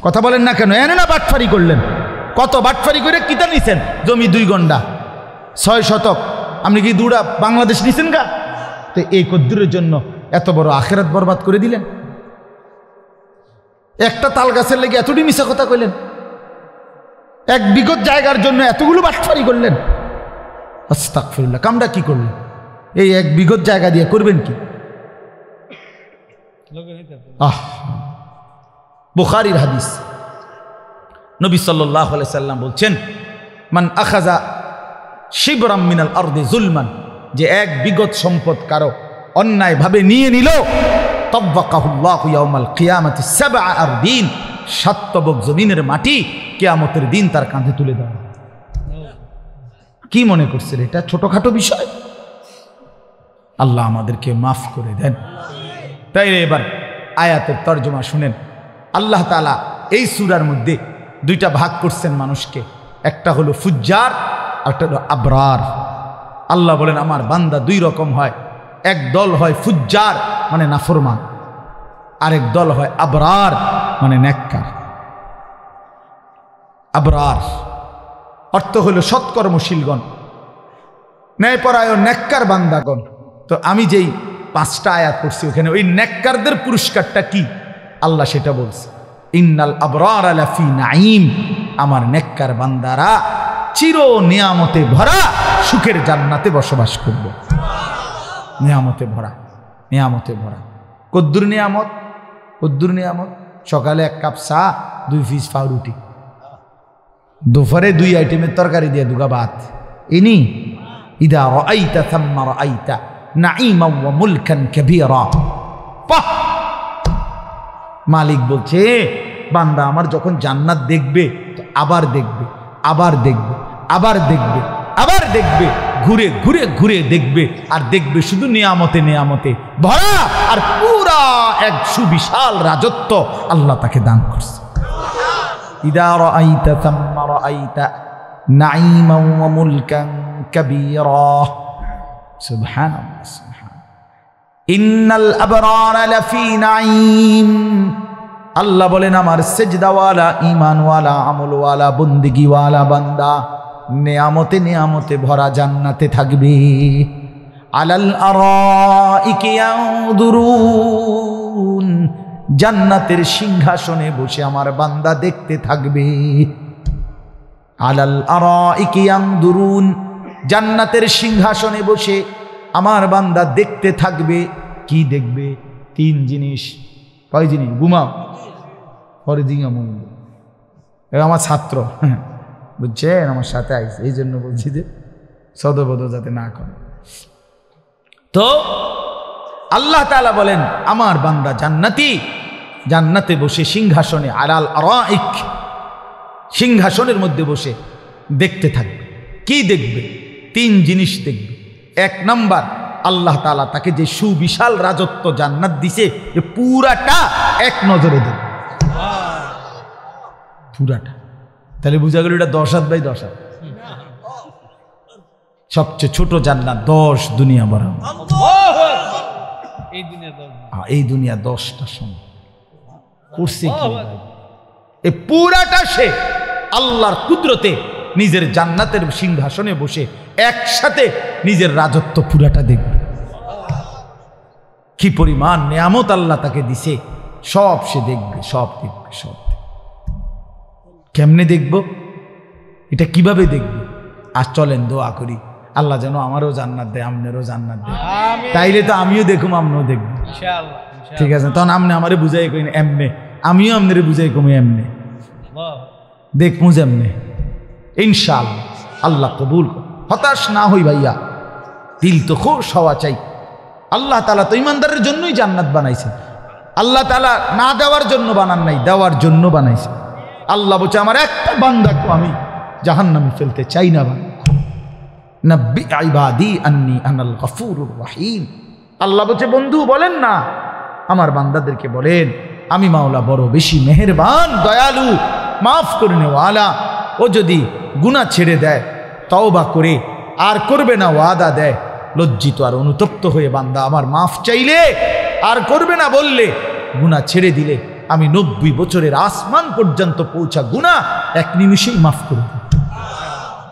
কথা বলেন না কেন? এনে না বাটফারি করলেন, কত বাটফারি করে কিতা নিছেন? জমি 2 গন্ডা 6 শতক, আপনি কি 2টা বাংলাদেশ নিছেন গা? তো এই কদ্দুরের জন্য এত বড় আখেরাত বরবাদ করে দিলেন। একটা তাল গাছের লেগে এতটি মিশা কথা কইলেন, 1 বিঘত জায়গার জন্য এতগুলো বাটফারি করলেন। আস্তাগফিরুল্লাহ, কামটা কি করলেন? এই 1 বিঘত জায়গা দিয়ে করবেন কি? বুখারীর হাদিস, নবী সাল্লাল্লাহু আলাইহি সাল্লাম বলছেন, মান আখাযা শিবরাম মিনাল আরদি যুলমান, যে 1 বিঘত সম্পদ কারো অন্যায় ভাবে নিয়ে নিল, তাওয়াক্কাহুল্লাহু ইয়াউমাল কিয়ামাতি 7 আরদিন, 7 তবক জমিনের মাটি কিয়ামতের দিন তার কাঁধে তুলে দেওয়া। কি মনে করছেন এটা ছোটখাটো বিষয়? আল্লাহ আমাদেরকে মাফ করে দেন। তাই এবার আয়াতের তর্জমা শুনেন। আল্লাহ তাআলা এই সূরার মধ্যে 2টা ভাগ করছেন মানুষকে, একটা হলো ফুজ্জার, একটা হলো আবরার। আল্লাহ বলেন আমার বান্দা 2 রকম হয়, এক দল হয় ফুজ্জার মানে নাফরমান, আরেক দল হয় আবরার মানে নেককার। আবরার অর্থ হলো সৎকর্মশীলগণ, ন্যায়পরায়ণ নেককার বান্দাগণ। তো আমি যেই 5টা আয়াত পড়ছি ওখানে ওই নেককারদের পুরস্কারটা কি আল্লাহ সেটা বলছে, ইন্নাল আবরার লাফি নাঈম, আমার নেককার বান্দারা চির নিয়ামতে ভরা সুখের জান্নাতে বসবাস করবে। নিয়ামতে ভরা, নিয়ামতে ভরা। কদ্দুর নিয়ামত, কদ্দুর নিয়ামত? সকালে 1 কাপ চা, 2 পিস পাউরুটি, দুপুরে 2 আইটেমের তরকারি দিয়ে 2 গা ভাত। ইনি ইদা রাআইতা থাম্মা রাআইতা, নাঈমান ওয়া মুলকান কাবীরা। বাহ! মালিক বলছে বান্দা আমার যখন জান্নাত দেখবে তো আবার দেখবে, আবার দেখবে, আবার দেখবে, আবার দেখবে, ঘুরে ঘুরে ঘুরে দেখবে, আর দেখবে শুধু নিয়ামতে নিয়ামতে ভরা, আর পুরা এক সুবিশাল রাজত্ব আল্লাহ তাকে দান করছে। ইদা রাআইতা থাম্মা রাআইতা নাঈমান ওয়া মুলকান কাবীরা। সুবহানাল্লাহ, সুবহানাল্লাহ। ইন্নাল আবরারা লাফি নাঈম। আল্লাহ বলেন আমার সেজদাওয়ালা, ঈমানওয়ালা, আমলওয়ালা, বন্দেগীওয়ালা বান্দা নিয়ামতে নিয়ামতে ভরা জান্নাতে থাকবে। আলাল আরাইকি ইয়ানদুরুন। জান্নাতের সিংহাসনে বসে আমার বান্দা দেখতে থাকবে। আলাল আরাইকি ইয়ানদুরুন। জান্নাতের সিংহাসনে বসে আমার বান্দা দেখতে থাকবে। কি দেখবে? তিন জিনিস। কয় জিনিস? ঘুমাও পরে দিন আমার ছাত্র, বুঝছেন, আমার সাথে আইছে, এই জন্য বলছি যে সদবদ যাতে না করে। তো আল্লাহ তাআলা বলেন আমার বান্দা জান্নাতি, জান্নাতে বসে সিংহাসনে, আলাল আরাইক, সিংহাসনের মধ্যে বসে দেখতে থাকবে। কি দেখবে? তিন জিনিস দেখবে। এক নাম্বার, আল্লাহ তাআলা তাকে যে সুবিশাল রাজত্ব জান্নাত দিছে, যে পুরাটা এক নজরে দেখবে, পুরাটা। তাহলে বুঝা গেল এটা 10 হাত বাই 10 হাত। সবচেয়ে ছোট জান্নাত 10 দুনিয়া বরাবর। এই দুনিয়া 10টা সমান করছে কি? এই পুরাটা সে আল্লাহর কুদরতে নিজের জান্নাতের সিংহাসনে বসে একসাথে নিজের রাজত্ব পুরাটা দেখবে। কি পরিমাণ নিয়ামত আল্লাহ তাকে দিছে, সব সে দেখবে, সব দেখবে, সব দেখবে। কেমনে দেখব? এটা কিভাবে দেখবে? আর চলেন দোয়া করি আল্লাহ যেন আমারও জান্নাত দেয়, আপনারও জান্নাত দেয়। তাইলে তো আমিও দেখুম, আপনিও দেখবেন, ঠিক আছে? তখন আপনি আমারে বুঝাই কইন এমনে, আমিও আপনারে বুঝাই কমি এমনে, দেখমু যেমনে, ইনশাআল্লাহ। আল্লাহ কবুল। হতাশ না হই ভাইয়া, দিল তো খুশ হওয়া চাই। আল্লাহ তাআলা তো ইমানদারের জন্যই জান্নাত বানাইছে। আল্লাহ তাআলা না দেওয়ার জন্য বানান নাই, দেওয়ার জন্য বানাইছে। আল্লাহ বলছে আমার একটা বান্দাকে আমি জাহান্নামে ফেলতে চাই না। নব্বি ইবাদি আন্নী আনাল গফুরুর রহিম। আল্লাহ বলছে বন্ধু বলেন না, আমার বান্দাদেরকে বলেন আমি মাওলা বড় বেশি মেহেরবান, দয়ালু, মাফ করে নেওয়ালা। ও যদি গুনাহ ছেড়ে দেয়, তওবা করে আর করবে না ওয়াদা দেয়, লজ্জিত আর অনুতপ্ত হয়ে বান্দা আমার মাফ চাইলে আর করবে না বললে, গুনাহ ছেড়ে দিলে আমি 90 বছরের আসমান পর্যন্ত পৌঁছা গুনাহ এক নিমিষেই মাফ করে দেব।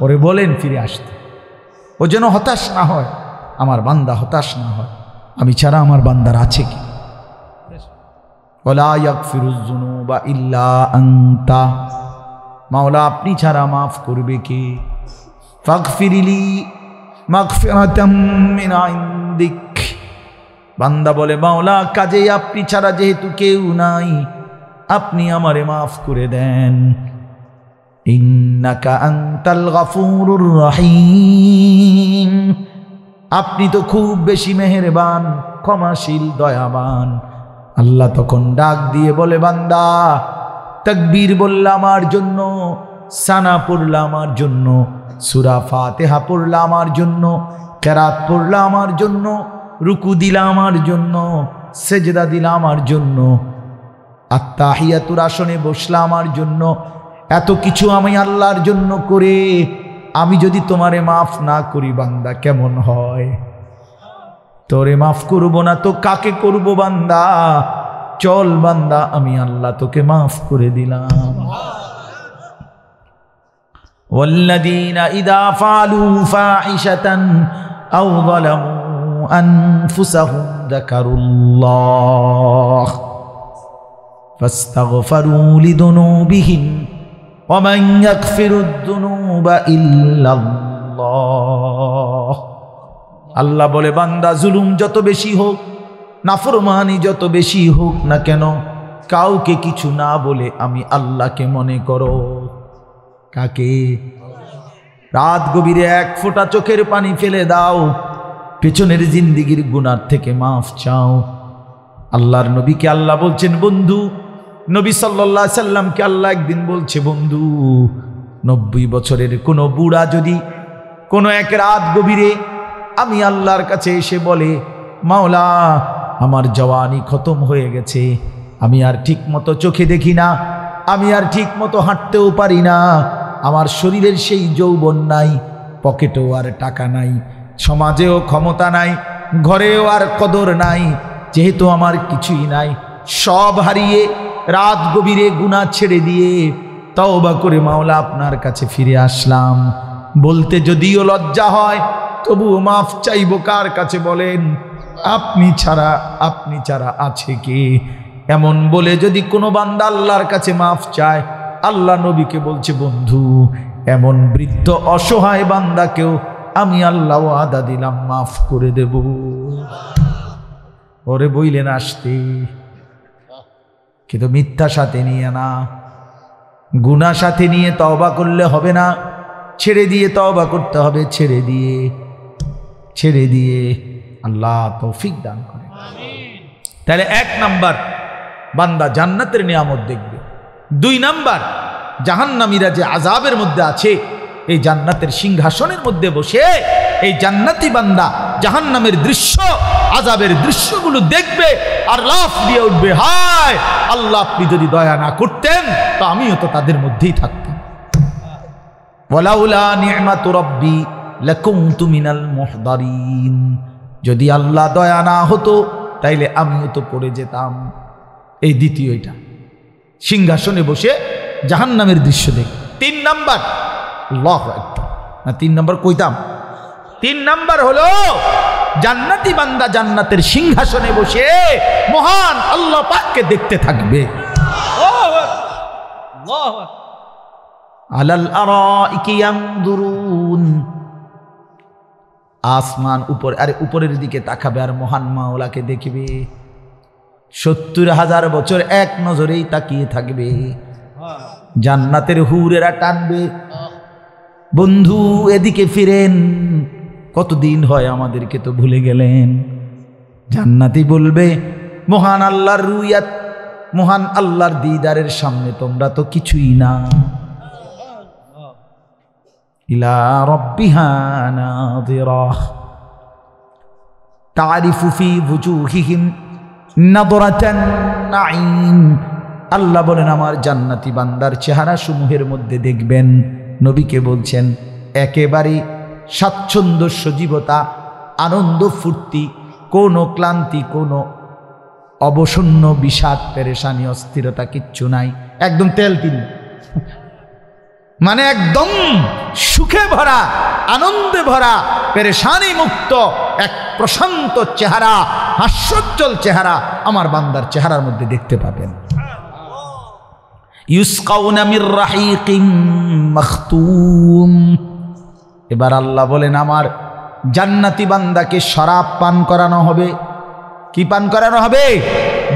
ওরে বলেন ফিরে আসতে, ও যেন হতাশ না হয়, আমার বান্দা হতাশ না হয়। আমি ছাড়া আমার বান্দার আছে কি? ওয়ালা ইয়াগফিরুয যুনুবা ইল্লা আনতা। মাওলা আপনি ছাড়া মাফ করবে কে? ফাগফিরলি মাগফিরাতাম মিন ইনদিক। বান্দা বলে মাওলা কাজেই আপনি ছাড়া যেহেতু কেউ নাই, আপনি আমারে মাফ করে দেন। ইন্নাকা আনতাল গফুরুর রহিম। আপনি তো খুব বেশি মেহেরবান, ক্ষমাশীল, দয়াবান। আল্লাহ তখন ডাক দিয়ে বলে বান্দা তাকবীর বললাম আমার জন্য, সানা পড়লাম আমার জন্য, সূরা ফাতিহা পড়লাম আমার জন্য, কেরাত পড়লাম আমার জন্য, রুকু দিলাম আমার জন্য, সেজদা দিলাম আমার জন্য, আত্তাহিয়াতুর আসনে বসলাম আমার জন্য। এত কিছু আমি আল্লাহর জন্য করে আমি যদি তোমারে মাফ না করি বান্দা কেমন হয়? তোরে মাফ করব না তো কাকে করব বান্দা? চল বান্দা আমি আল্লাহ তোকে মাফ করে দিলাম। ওয়াল্লাযীনা ইযা ফাআলু ফাহিশাতান আও যালামু আনফুসাহুম যাকারুল্লাহ ফাস্তাগফিরু লিযুনুবিহিম ওয়া মান ইয়াগফিরুদ যুনুবা ইল্লাল্লাহ। আল্লাহ বলে বান্দা জুলুম যত বেশি হোক, নাফরমানি যত বেশি হোক না কেন, কাউকে কিছু না বলে আমি আল্লাহকে মনে করো। কাকে? রাত গভীরে এক ফোঁটা চোখের পানি ফেলে দাও, পেছনের জিন্দিগির গুনার থেকে মাফ চাও। আল্লাহর নবীকে আল্লাহ বলছেন বন্ধু, নবী সাল্লাল্লাহু আলাইহি সাল্লামকে আল্লাহ একদিন বলছে বন্ধু, 90 বছরের কোনো বুড়া যদি কোনো এক রাত গভীরে আমি আল্লাহর কাছে এসে বলে, মাওলা আমার জওয়ানি খতম হয়ে গেছে, আমি আর ঠিক মতো চোখে দেখি না, আমি আর ঠিক মতো হাঁটতেও পারি না, আমার শরীরের সেই যৌবন নাই, পকেটেও আর টাকা নাই, সমাজেও ক্ষমতা নাই, ঘরেও আর কদর নাই, যেহেতু আমার কিছুই নাই, সব হারিয়ে রাত গভীরে গুনাহ ছেড়ে দিয়ে তওবা করে মাওলা আপনার কাছে ফিরে আসলাম, বলতে যদিও লজ্জা হয় তবুও মাফ চাইব কার কাছে বলেন? আপনি ছাড়া আছে কে? এমন বলে যদি কোনো বান্দা আল্লাহর কাছে মাফ চায়, আল্লাহ নবীকে বলছে বন্ধু, এমন বৃদ্ধ অসহায় বান্দাকেও আমি আল্লাহ ওয়াদা দিলাম মাফ করে দেব। ওরে বইলেন আসতে, কিন্তু মিথ্যা সাথে নিয়ে না, গুনাহ সাথে নিয়ে তওবা করলে হবে না, ছেড়ে দিয়ে তওবা করতে হবে, ছেড়ে দিয়ে আল্লাহ তৌফিক দান করে। তাহলে 1 নাম্বার বান্দা জান্নাতের নিয়ামত দেখবে। 2 নাম্বার জাহান্নামীরা যে আযাবের মধ্যে আছে, এই জান্নাতের সিংহাসনের মধ্যে বসে এই জান্নাতি বান্দা জাহান্নামের দৃশ্য, আযাবের দৃশ্যগুলো দেখবে আর লাফ দিয়ে উঠবে, হায় আল্লাহ আপনি যদি দয়া না করতেন তো আমিও তো তাদের মধ্যেই থাকতাম। ওয়ালাউলা নি'মাতু রাব্বি লাকুনতু মিনাল মুহদারিন, যদি আল্লাহ দয়া না হতো তাইলে আমিও তো পড়ে যেতাম। এই দ্বিতীয়, এটা সিংহাসনে বসে জাহান্নামের দৃশ্য দেখ। 3 নাম্বার, আল্লাহু আকবার, না 3 নাম্বার কইতাম, 3 নাম্বার হলো জান্নাতি বান্দা জান্নাতের সিংহাসনে বসে মহান আল্লাহ পাককে দেখতে থাকবে। আলাল আরাইকি ইয়ানদুরুন, আসমান উপর, আরে উপরের দিকে তাকাবে আর মহান মাওলাকে দেখবে। 70,000 বছর এক নজরেই তাকিয়ে থাকবে। জান্নাতের হুরেরা টানবে, বন্ধু এদিকে ফিরেন, কতদিন হয় আমাদেরকে তো ভুলে গেলেন। জান্নাতি বলবে, মহান আল্লাহর রুয়াত, মহান আল্লাহর দিদারের সামনে তোমরা তো কিছুই না। ইলা রাব্বিহা নাযিরাহ তারিফু ফি ওয়ুজুহিহিম নাদরাতান নাঈম, আল্লাহ বলেন আমার জান্নাতি বান্দার চেহারা সমূহের মধ্যে দেখবেন, নবীকে বলছেন একেবারে স্বাচ্ছন্দ্য, সজীবতা, আনন্দ, ফুর্তি, কোনো ক্লান্তি, কোনো অবসন্ন, বিষাদ, পেরেশানি, অস্থিরতা কিচ্ছু নাই, একদম তেলতিল, মানে একদম সুখে ভরা, আনন্দে ভরা, পেরেশানি মুক্ত এক প্রশান্ত চেহারা, হাস্যোজ্জ্বল চেহারা আমার বান্দার চেহারার মধ্যে দেখতে পাবেন। ইউসকাউনা মির রাহিকিম মাখতুম, এবার আল্লাহ বলেন আমার জান্নাতি বান্দাকে শরাব পান করানো হবে। কি পান করানো হবে?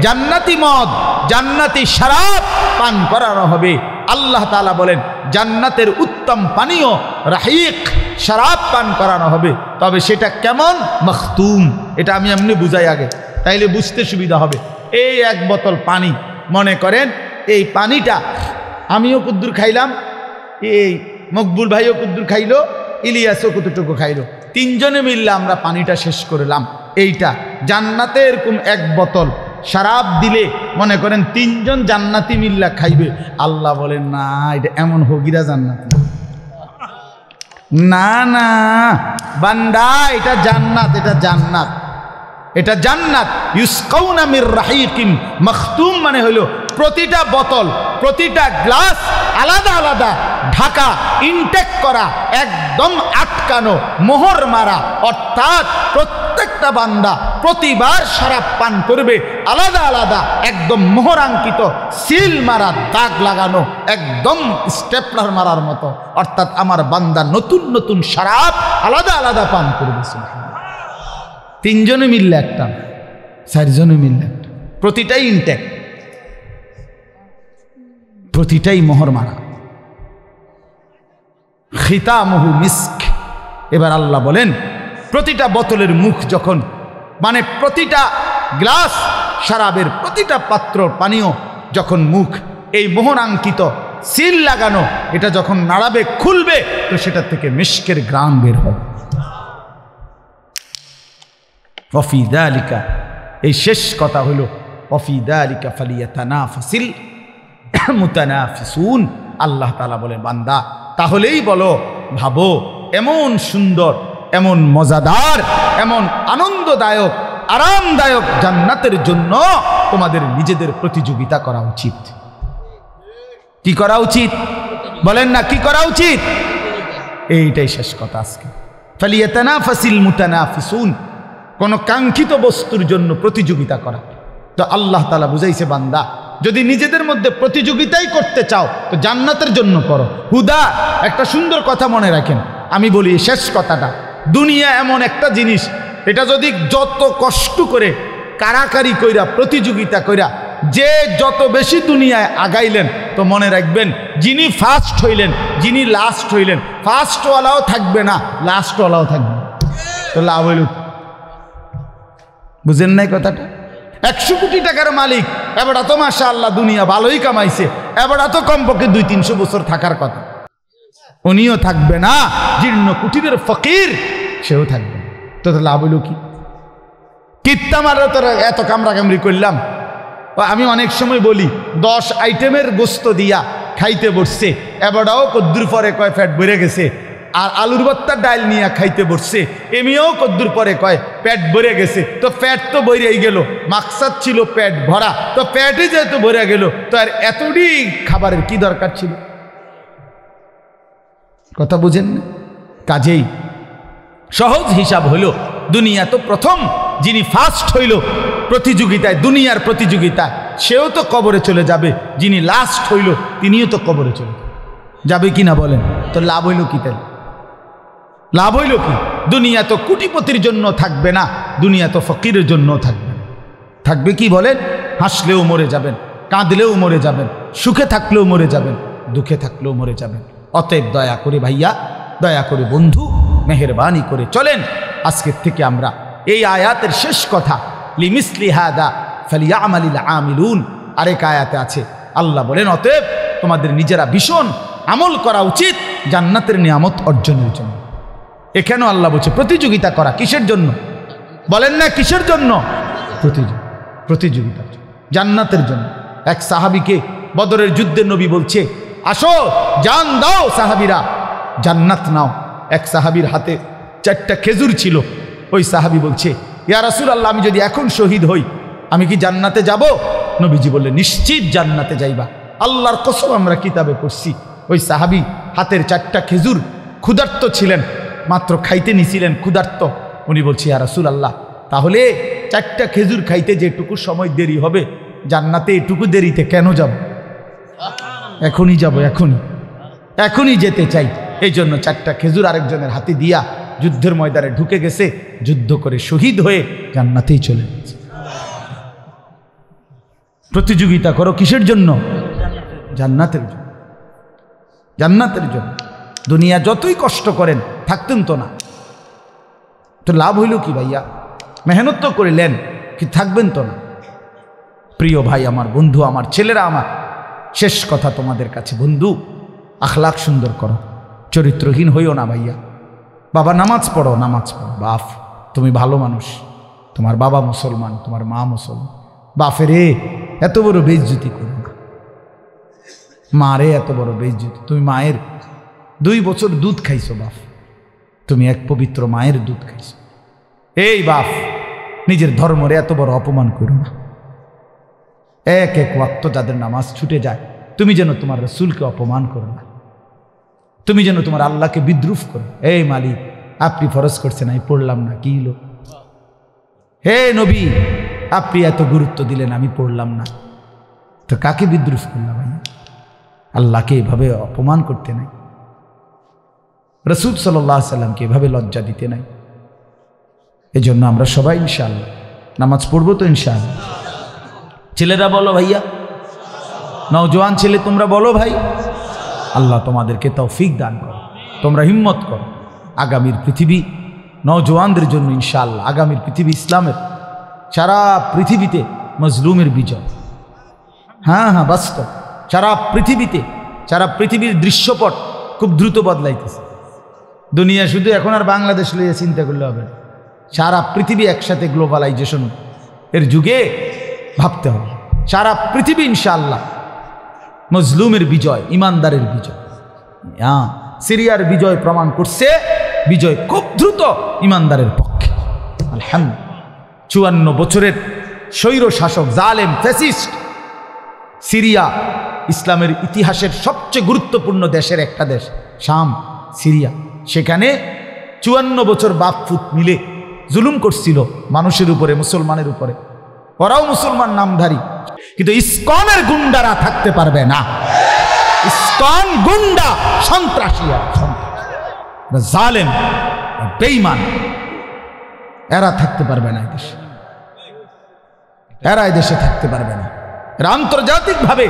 জান্নাতি মদ, জান্নাতি শরাব পান করানো হবে। আল্লাহ তাআলা বলেন জান্নাতের উত্তম পানীয় রাহিক, শরাব পান করানো হবে। তবে সেটা কেমন? মাখতুম, এটা আমি এমনি বুঝাই আগে, তাইলে বুঝতে সুবিধা হবে। এই 1 বোতল পানি, মনে করেন এই পানিটা আমিও কুদ্দুর খাইলাম, এই মকবুল ভাইও কুদ্দুর খাইলো, ইলিয়াসও কতটুকু খাইলো, 3 জনে মিললে আমরা পানিটা শেষ করলাম। এইটা জান্নাতে এরকম 1 বোতল শরাব দিলে মনে করেন 3 জন জান্নাতি মিল্লা খাইবে। আল্লাহ বলেন না, এটা এমন হগিরা জান্নাতি না, না বান্দা, এটা জান্নাত, এটা জান্নাত, এটা জান্নাত। ইউসকাউনা মির রাহিকিম মাখতুম মানে হলো প্রতিটা বোতল, প্রতিটা গ্লাস আলাদা আলাদা ঢাকা, ইনটেক করা, একদম আটকানো, মোহর মারা, অর্থাৎ প্রত্যেকটা বান্দা প্রতিবার শরাব পান করবে আলাদা আলাদা, একদম মোহরাঙ্কিত, সিল মারা, দাগ লাগানো, একদম স্টেপলার মারার মতো। অর্থাৎ আমার বান্দা নতুন নতুন শরাব আলাদা আলাদা পান করবে। 3 জনে মিললে একটা, 4 জনে মিললে একটা, প্রতিটাই ইনটেক, প্রতিটাই মোহর মারা। খিতামুহু মিস্ক। এবার আল্লাহ বলেন প্রতিটা বোতলের মুখ যখন মানে প্রতিটা গ্লাস শরাবের প্রতিটা পাত্র পানীয় যখন মুখ এই মোহরাঙ্কিত সিল লাগানো এটা যখন নাড়াবে খুলবে তো সেটা থেকে মিশকের ঘ্রাণ বের হবে। ওয়াফি যালিকা এই শেষ কথা হলো ওয়াফি যালিকা ফালিয়াতানাফাসিল মুতানাফিসুন। আল্লাহ তাআলা বলে বান্দা তাহলেই বলো ভাবো এমন সুন্দর এমন মজাদার এমন আনন্দদায়ক আরামদায়ক জান্নাতের জন্য তোমাদের নিজেদের প্রতিযোগিতা করা উচিত। কি করা উচিত বলেন না, কি করা উচিত? এইটাই শেষ কথা আজকে। ফালিয়াতানাফাসিল মুতানাফিসুন, কোন কাঙ্ক্ষিত বস্তুর জন্য প্রতিযোগিতা করা। তো আল্লাহ তাআলা বুঝাইছে বান্দা যদি নিজেদের মধ্যে প্রতিযোগিতাই করতে চাও তো জান্নাতের জন্য করো। হুদা একটা সুন্দর কথা মনে রাখেন, আমি বলি শেষ কথাটা, দুনিয়া এমন একটা জিনিস এটা যদি যত কষ্ট করে কারাকারি কইরা প্রতিযোগিতা কইরা যে যত বেশি দুনিয়ায় আগাইলেন তো মনে রাখবেন যিনি ফার্স্ট হইলেন যিনি লাস্ট হইলেন ফার্স্টওয়ালাও থাকবে না লাস্টওয়ালাও থাকবে, তো লাভ হইল। বুঝেন নাই কথাটা? 100 কোটি টাকার মালিক এবারটা তো মাশাআল্লাহ দুনিয়া ভালোই কামাইছে, এবারটা তো কমপক্ষে 200-300 বছর থাকার কথা, উনিও থাকবে না। জীর্ণ কুটিরের ফকির সেও থাকবে, তো লাভ হইল কি? কিত্তামারা তোর এত কামড়াকামড়ি করলাম। আমি অনেক সময় বলি 10 আইটেমের গোস্ত দিয়া খাইতে বসছে, এবারটাও কদ্দুর পরে কয় পেট ভরে গেছে, আর আলুর ভর্তা ডাল নিয়ে খাইতে বসছে, এমিও কদ্দুর পরে কয় পেট ভরে গেছে। তো পেট তো ভরেই গেল, মাকসাদ ছিল পেট ভরা, তো পেটই যেহেতু ভরে গেল তো আর এতটি খাবারের কি দরকার ছিল? কথা বুঝেন না? কাজেই সহজ হিসাব হলো দুনিয়া তো প্রথম যিনি ফার্স্ট হইল প্রতিযোগিতায় দুনিয়ার প্রতিযোগিতায় সেও তো কবরে চলে যাবে, যিনি লাস্ট হইল তিনিও তো কবরে চলে যাবে কিনা বলেন? তো লাভ হইল কি? তাহলে লাভ হইল কি? দুনিয়া তো কোটিপতির জন্য থাকবে না, দুনিয়া তো ফকিরের জন্য থাকবে না। থাকবে কি বলেন? হাসলেও মরে যাবেন, কাঁদলেও মরে যাবেন, সুখে থাকলেও মরে যাবেন, দুঃখে থাকলেও মরে যাবেন। অতএব দয়া করে ভাইয়া, দয়া করে বন্ধু, মেহেরবানি করে চলেন আজকের থেকে আমরা এই আয়াতের শেষ কথা লিমিসলি হাদা ফালিয়ামালিল আমিলুন। আরেক আয়াতে আছে আল্লাহ বলেন অতএব তোমাদের নিজেরা ভীষণ আমল করা উচিত জান্নাতের নিয়ামত অর্জনের জন্য। এখানেও আল্লাহ বলছে প্রতিযোগিতা করা কিসের জন্য বলেন না? কিসের জন্য? প্রতিযোগিতার জন্য, জান্নাতের জন্য। এক সাহাবীকে বদরের যুদ্ধে নবী বলছে আসো জান দাও সাহাবীরা জান্নাত নাও। এক সাহাবীর হাতে 4টা খেজুর ছিল, ওই সাহাবী বলছে ইয়া রাসূলুল্লাহ আমি যদি এখন শহীদ হই আমি কি জান্নাতে যাব? নবীজি বললেন নিশ্চিত জান্নাতে যাইবা, আল্লাহর কসম আমরা কিতাবে পড়ছি। ওই সাহাবী হাতের 4টা খেজুর ক্ষুধার্ত ছিলেন, মাত্র খাইতে নিছিলেন ক্ষুধার্ত। উনি বলছে ইয়া রাসূলুল্লাহ তাহলে 4টা খেজুর খাইতে যেটুকু সময় দেরি হবে জান্নাতে এটুকু দেরিতে কেন যাব? এখনই যাব, এখনই যেতে চাই। এই জন্য 4টা খেজুর আরেকজনের হাতে দিয়া যুদ্ধের ময়দানে ঢুকে গেছে, যুদ্ধ করে শহীদ হয়ে জান্নাতেই চলে গেছে। প্রতিযোগিতা করো কিসের জন্য? জান্নাতের জন্য, জান্নাতের জন্য। দুনিয়া যতই কষ্ট করেন থাকতেন তো না, তো লাভ হইল কি ভাইয়া? মেহনত তো করিলেন কি থাকবেন তো না? প্রিয় ভাই আমার, বন্ধু আমার, ছেলেরা আমার, শেষ কথা তোমাদের কাছে বন্ধু, আখলাক সুন্দর করো, চরিত্রহীন হইও না ভাইয়া। বাবা নামাজ পড়ো, নামাজ পড়ো, বাপ তুমি ভালো মানুষ, তোমার বাবা মুসলমান, তোমার মা মুসলমান, বাপেরে এত বড় বেইজ্জতি করো না, মারে এত বড় বেইজ্জতি। তুমি মায়ের 2 বছর দুধ খাইছো বাপ, তুমি এক পবিত্র মায়ের দুধ খাইছো। এই বাপ নিজের ধর্মরে এত বড় অপমান করো না। এক ওয়াক্ত যাদের নামাজ ছুটে যায় তুমি যেন তোমার রাসূলকে অপমান করো না, তুমি যেন তোমার আল্লাহকে বিদ্রুপ করো। এই মালিক আপনি ফরজ করছেন আমি পড়লাম না, কি হলো? হে নবী আপনি এত গুরুত্ব দিলেন আমি পড়লাম না, তো কাকে বিদ্রুপ করলাম? ভাই আল্লাহকে এভাবে অপমান করতে নাই, রাসূল সাল্লাল্লাহু আলাইহি সাল্লামকে এভাবে লজ্জা দিতে নাই। এজন্য আমরা সবাই ইনশাআল্লাহ নামাজ পড়বো তো ইনশাআল্লাহ। ছেলেরা বলো ভাইয়া, নওজোয়ান ছেলে তোমরা বলো ভাই, আল্লাহ তোমাদেরকে তৌফিক দান করো, তোমরা হিম্মত করো। আগামীর পৃথিবী নওজোয়ানদের জন্য ইনশাআল্লাহ আগামীর পৃথিবী ইসলামের সারা পৃথিবীতে মজলুমের বিজয়। হ্যাঁ হ্যাঁ, বাস্তব। সারা পৃথিবীর দৃশ্যপট খুব দ্রুত বদলাইতেছে। দুনিয়া শুধু এখন আর বাংলাদেশ লইয়া চিন্তা করলে হবে না, সারা পৃথিবী একসাথে গ্লোবালাইজেশন এর যুগে ভাবতে হবে। সারা পৃথিবী ইনশাআল্লাহ মজলুমের বিজয়, ইমানদারের বিজয়। হ্যাঁ, সিরিয়ার বিজয় প্রমাণ করছে বিজয় খুব দ্রুত ইমানদারের পক্ষে। আলহামদুলিল্লাহ। 54 বছরের স্বৈর শাসক জালেম ফ্যাসিস্ট সিরিয়া, ইসলামের ইতিহাসের সবচেয়ে গুরুত্বপূর্ণ দেশের একটা দেশ শাম, সিরিয়া। সেখানে 54 বছর বাপ ফুট মিলে জুলুম করছিল মানুষের উপরে, মুসলমানের উপরে। ওরাও মুসলমান নামধারী, কিন্তু ইসকনের গুন্ডারা থাকতে পারবে না। ইসকন গুন্ডা, সন্ত্রাসী, জালেম, বেঈমান, এরা থাকতে পারবে না এদেশে। এরা এদেশে থাকতে পারবে না। এরা আন্তর্জাতিকভাবে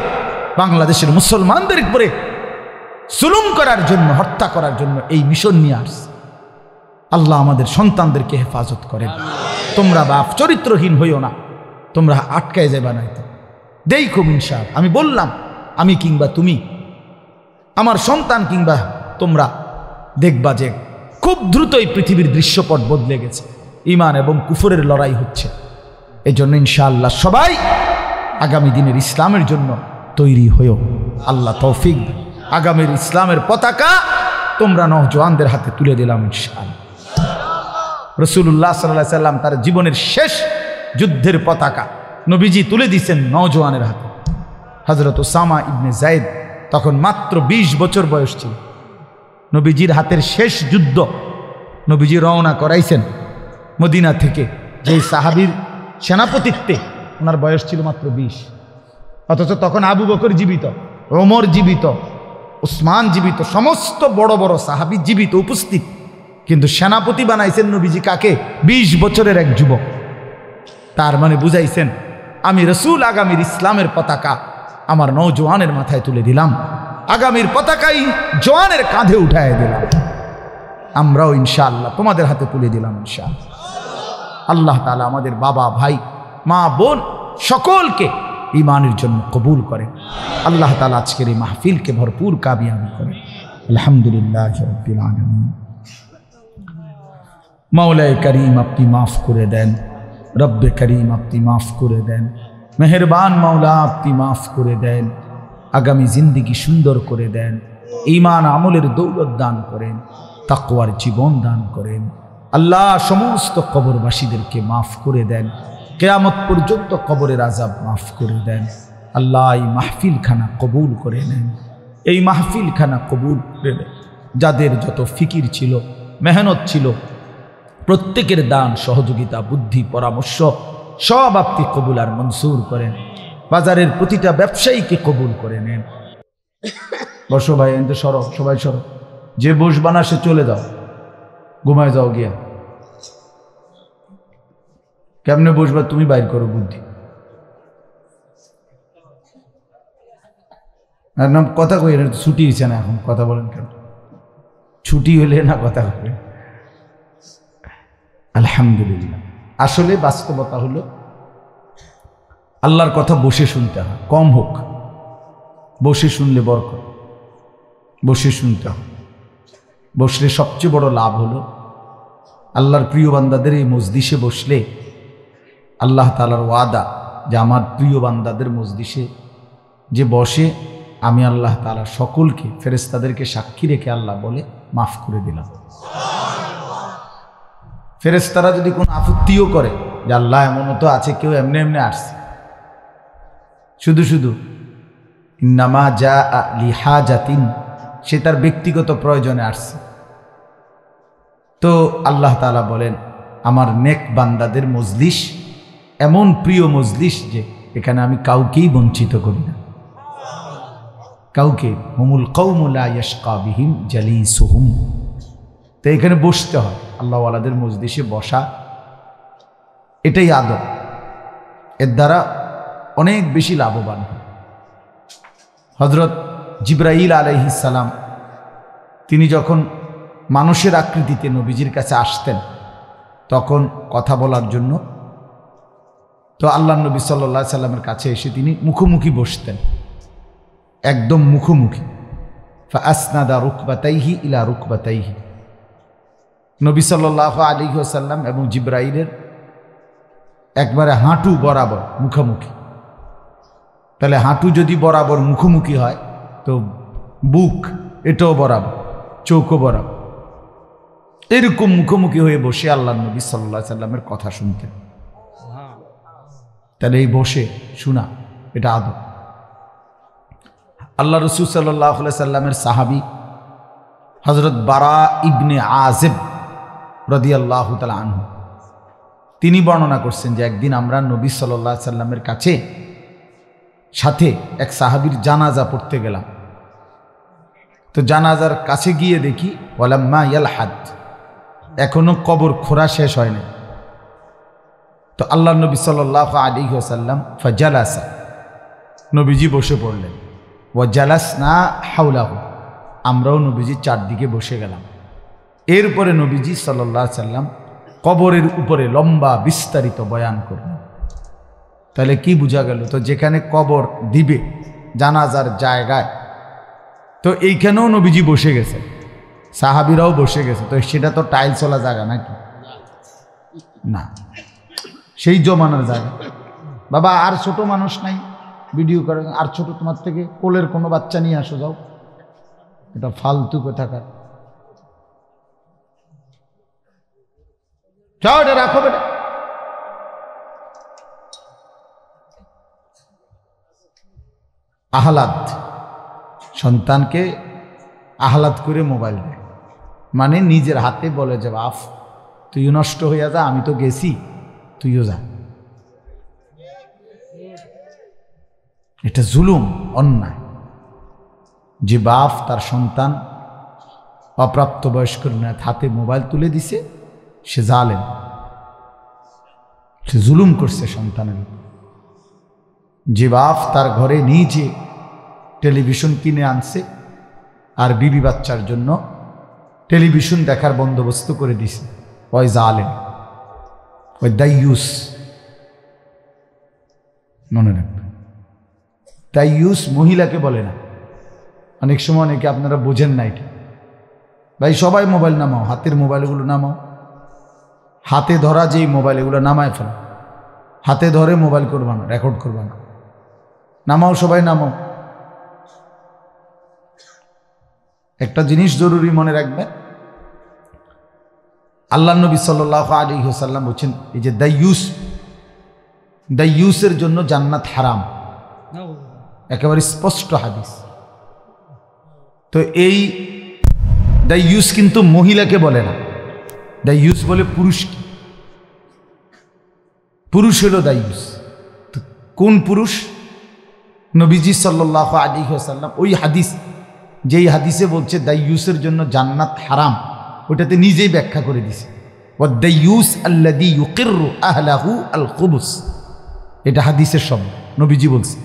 বাংলাদেশের মুসলমানদের উপরে জুলুম করার জন্য, হত্যা করার জন্য এই মিশন নিয়ে আসছে। আল্লাহ আমাদের সন্তানদেরকে হেফাজত করেন। তোমরা বাপ চরিত্রহীন হইও না, তোমরা আটকায় যাবে না। দেখো ইনশাআল্লাহ, আমি বললাম, আমি কিংবা তুমি, আমার সন্তান কিংবা তোমরা দেখবা যে খুব দ্রুত এই পৃথিবীর দৃশ্যপট বদলে গেছে। ঈমান এবং কুফরের লড়াই হচ্ছে। এই জন্য ইনশাআল্লাহ সবাই আগামী দিনের ইসলামের জন্য তৈরি হয়েও। আল্লাহ তৌফিক। আগামীর ইসলামের পতাকা তোমরা নওজোয়ানদের হাতে তুলে দিলাম ইনশাআল্লাহ। রাসূলুল্লাহ সাল্লাল্লাহু আলাইহি সাল্লাম তার জীবনের শেষ যুদ্ধের পতাকা নবীজি তুলে দিয়েছেন নওজোয়ানের হাতে। হযরত উসামা ইবনে যায়েদ তখন মাত্র 20 বছর বয়স ছিল। নবীজির হাতের শেষ যুদ্ধ নবীজি রওনা করাইছেন মদিনা থেকে, যেই সাহাবীর সেনাপতিত্বে ওনার বয়স ছিল মাত্র 20। অথচ তখন আবু বকর জীবিত, ওমর জীবিত, উসমান জীবিত, সমস্ত বড় বড় সাহাবী জীবিত উপস্থিত, কিন্তু সেনাপতি বানাইছেন নবীজি কাকে? 20 বছরের এক যুবক। তার মানে বুঝাইছেন, আমি রসুল আগামীর ইসলামের পতাকা আমার নওজোয়ানের মাথায় তুলে দিলাম, আগামীর পতাকাই জওয়ানের কাঁধে উঠায় দিলাম। আমরাও ইনশাআল্লাহ তোমাদের হাতে তুলে দিলাম ইনশাআল্লাহ। আল্লাহ তাআলা আমাদের বাবা, ভাই, মা, বোন সকলকে ঈমানের জন্য কবুল করেন। আল্লাহ তাআলা আজকের এই মাহফিলকে ভরপুর কামিয়াবি করেন। আলহামদুলিল্লাহি রাব্বিল আলামিন। মাওলায়ে করিম আপনি মাফ করে দেন, রব্বে করিম আপনি মাফ করে দেন, মেহেরবান মাওলা আপনি মাফ করে দেন। আগামী জিন্দেগি সুন্দর করে দেন, ঈমান আমলের দৌলত দান করেন, তাকওয়ার জীবন দান করেন। আল্লাহ সমস্ত কবরবাসীদেরকে মাফ করে দেন, কিয়ামত পর্যন্ত কবরের আযাব মাফ করে দেন। আল্লাহ এই মাহফিলখানা কবুল করে নেন, এই মাহফিলখানা কবুল করে নেন। যাদের যত ফিকির ছিল, মেহনত ছিল, প্রত্যেকের দান, সহযোগিতা, বুদ্ধি, পরামর্শ সব আপনি কবুল আর মনসুর করেন। বাজারের প্রতিটা ব্যবসায়ীকে কবুল করে নেন। বসো ভাই, এতে সরো, সবাই সরো। যে বসবা না সে চলে যাও, ঘুমায় যাও গিয়া। কেমনে বসবা তুমি বাইর করো বুদ্ধি। আর নাম কথা কই, ছুটি হয়েছে না এখন, কথা বলেন কেন? ছুটি হলে না কথা বলেন। আলহামদুলিল্লাহ। আসলে বাস্তবতা হলো আল্লাহর কথা বসে শুনতে হয়, কম হোক বসে শুনলে বরকত। বসে শুনতে হয়। বসলে সবচেয়ে বড় লাভ হলো আল্লাহর প্রিয় বান্দাদের এই মজলিসে বসলে আল্লাহ তাআলার ওয়াদা যে আমার প্রিয় বান্দাদের মজলিসে যে বসে আমি আল্লাহ তাআলা সকলকে, ফেরেশতাদেরকে সাক্ষী রেখে আল্লাহ বলে মাফ করে দিলাম। ফেরেশতারা যদি কোনো আপত্তিও করে যে আল্লাহ এমনও তো আছে কেউ এমনি এমনি আসছে, শুধু শুধু ইন্নামা জাআ লিহাজাতিন, সে তার ব্যক্তিগত প্রয়োজনে আসছে, তো আল্লাহ তাআলা বলেন আমার নেক বান্দাদের মজলিস এমন প্রিয় মজলিস যে এখানে আমি কাউকেই বঞ্চিত করি না, কাউকে। হুমুল কওমু লা ইয়াশকা বিহিম জালিসুহুম। তো এখানে বসতে হয়, আল্লাহওয়ালাদের মজলিসে বসা, এটাই আদব। এর দ্বারা অনেক বেশি লাভবান হয়। হযরত জিবরাইল আলাইহিস সালাম তিনি যখন মানুষের আকৃতিতে নবীজির কাছে আসতেন, তখন কথা বলার জন্য। তো আল্লাহ নবী সাল্লাল্লাহু আলাইহি সাল্লামের কাছে এসে তিনি মুখোমুখি বসতেন, একদম মুখোমুখি। ফাআসনাদা রুকবাতাইহি ইলা রুকবাতাইহি, নবী সাল্লাল্লাহু আলাইহি ওয়াসাল্লাম এবং জিবরাইলের একবারে হাঁটু বরাবর মুখোমুখি। তাহলে হাঁটু যদি বরাবর মুখোমুখি হয় তো বুক এটাও বরাবর, চৌকো বরাবর, এরকম মুখোমুখি হয়ে বসে আল্লাহ নবী সাল্লাল্লাহু আলাইহি সাল্লামের কথা শুনতেন। তাহলে এই বসে শোনা এটা আদব। আল্লাহ রসুল সাল্লাল্লাহু আলাইহি সাল্লামের সাহাবী হযরত বারা ইবনে আযিব রাদিয়াল্লাহু তাআলা আনহু, তিনি বর্ণনা করছেন যে একদিন আমরা নবী সাল্লাল্লাহু আলাইহি সাল্লামের কাছে সাথে এক সাহাবীর জানাজা পড়তে গেলাম। তো জানাজার কাছে গিয়ে দেখি ওয়ালাম্মা ইয়ালহাদ, এখনো কবর খোঁড়া শেষ হয়নি। তো আল্লাহ নবী সাল্লাল্লাহু আলাইহি ওয়াসাল্লাম ফাজালাসা, নবীজি বসে পড়লেন। ওয়া জালাসনা হাওলাহু, আমরাও নবীজির চারদিকে বসে গেলাম। এরপরে নবীজি সাল্লাল্লাহু আলাইহি সাল্লাম কবরের উপরে লম্বা বিস্তারিত বয়ান করলেন। তাহলে কি বোঝা গেল? তো যেখানে কবর দিবে জানাজার জায়গায়, তো এইখানেও নবীজি বসে গেছে, সাহাবীরাও বসে গেছে। তো সেটা তো টাইলসওয়ালা জায়গা নাকি? না, সেই জমানার জায়গা। বাবা আর ছোট মানুষ নাই ভিডিও করে, আর ছোট তোমার থেকে কোলের কোনো বাচ্চা নিয়ে আসো, যাও, এটা ফালতু কোথাকার, যাও এটা রাখো বেটা। আহ্লাদ, সন্তানকে আহ্লাদ করে মোবাইল দেয়, মানে নিজের হাতে বলে যে বাপ তুইও নষ্ট হইয়া যা, আমি তো গেছি, তুইও যা। এটা জুলুম, অন্যায়। যে বাপ তার সন্তান অপ্রাপ্তবয়স্ক হাতে মোবাইল তুলে দিছে, সে জালেম, সে জুলুম করছে সন্তানের। যে বাপ তার ঘরে নিজে টেলিভিশন কিনে আনছে আর বিবি বাচ্চার জন্য টেলিভিশন দেখার বন্দোবস্ত করে দিছে, ওই জালেম, ওই দাইয়ুস। মনে রাখবে, দাইয়ুস মহিলাকে বলে না। অনেক সময় অনেকে আপনারা বোঝেন না এটা। ভাই সবাই মোবাইল নামাও, হাতের মোবাইলগুলো নামাও, হাতে ধরা যেই মোবাইল এগুলো নামায় ফেলো। হাতে ধরে মোবাইল করবা না, রেকর্ড করবা না, নামাও, সবাই নামাও। একটা জিনিস জরুরি মনে রাখবেন, আল্লাহ নবী সাল্লাল্লাহু আলাইহি ওয়াসাল্লাম বলছেন এই যে দাইয়ুসের জন্য জান্নাত হারাম, একেবারে স্পষ্ট হাদিস। তো এই দাইয়ুস কিন্তু মহিলাকে বলে না, দাইয়ুস বলে পুরুষকে। পুরুষ হলো দাইয়ুস। তো কোন পুরুষ? নবীজি সাল্লাল্লাহু আলাইহি ওয়াসাল্লাম ওই হাদিস, যেই হাদিসে বলছে দাইয়ুসের জন্য জান্নাত হারাম, ওটাতে নিজেই ব্যাখ্যা করে দিছে, ওয়াদ-দাইয়ুস আল্লাযী ইউকিররু আহলাহু আল খুবুস। এটা হাদিসের শব্দ, নবীজি বলছে।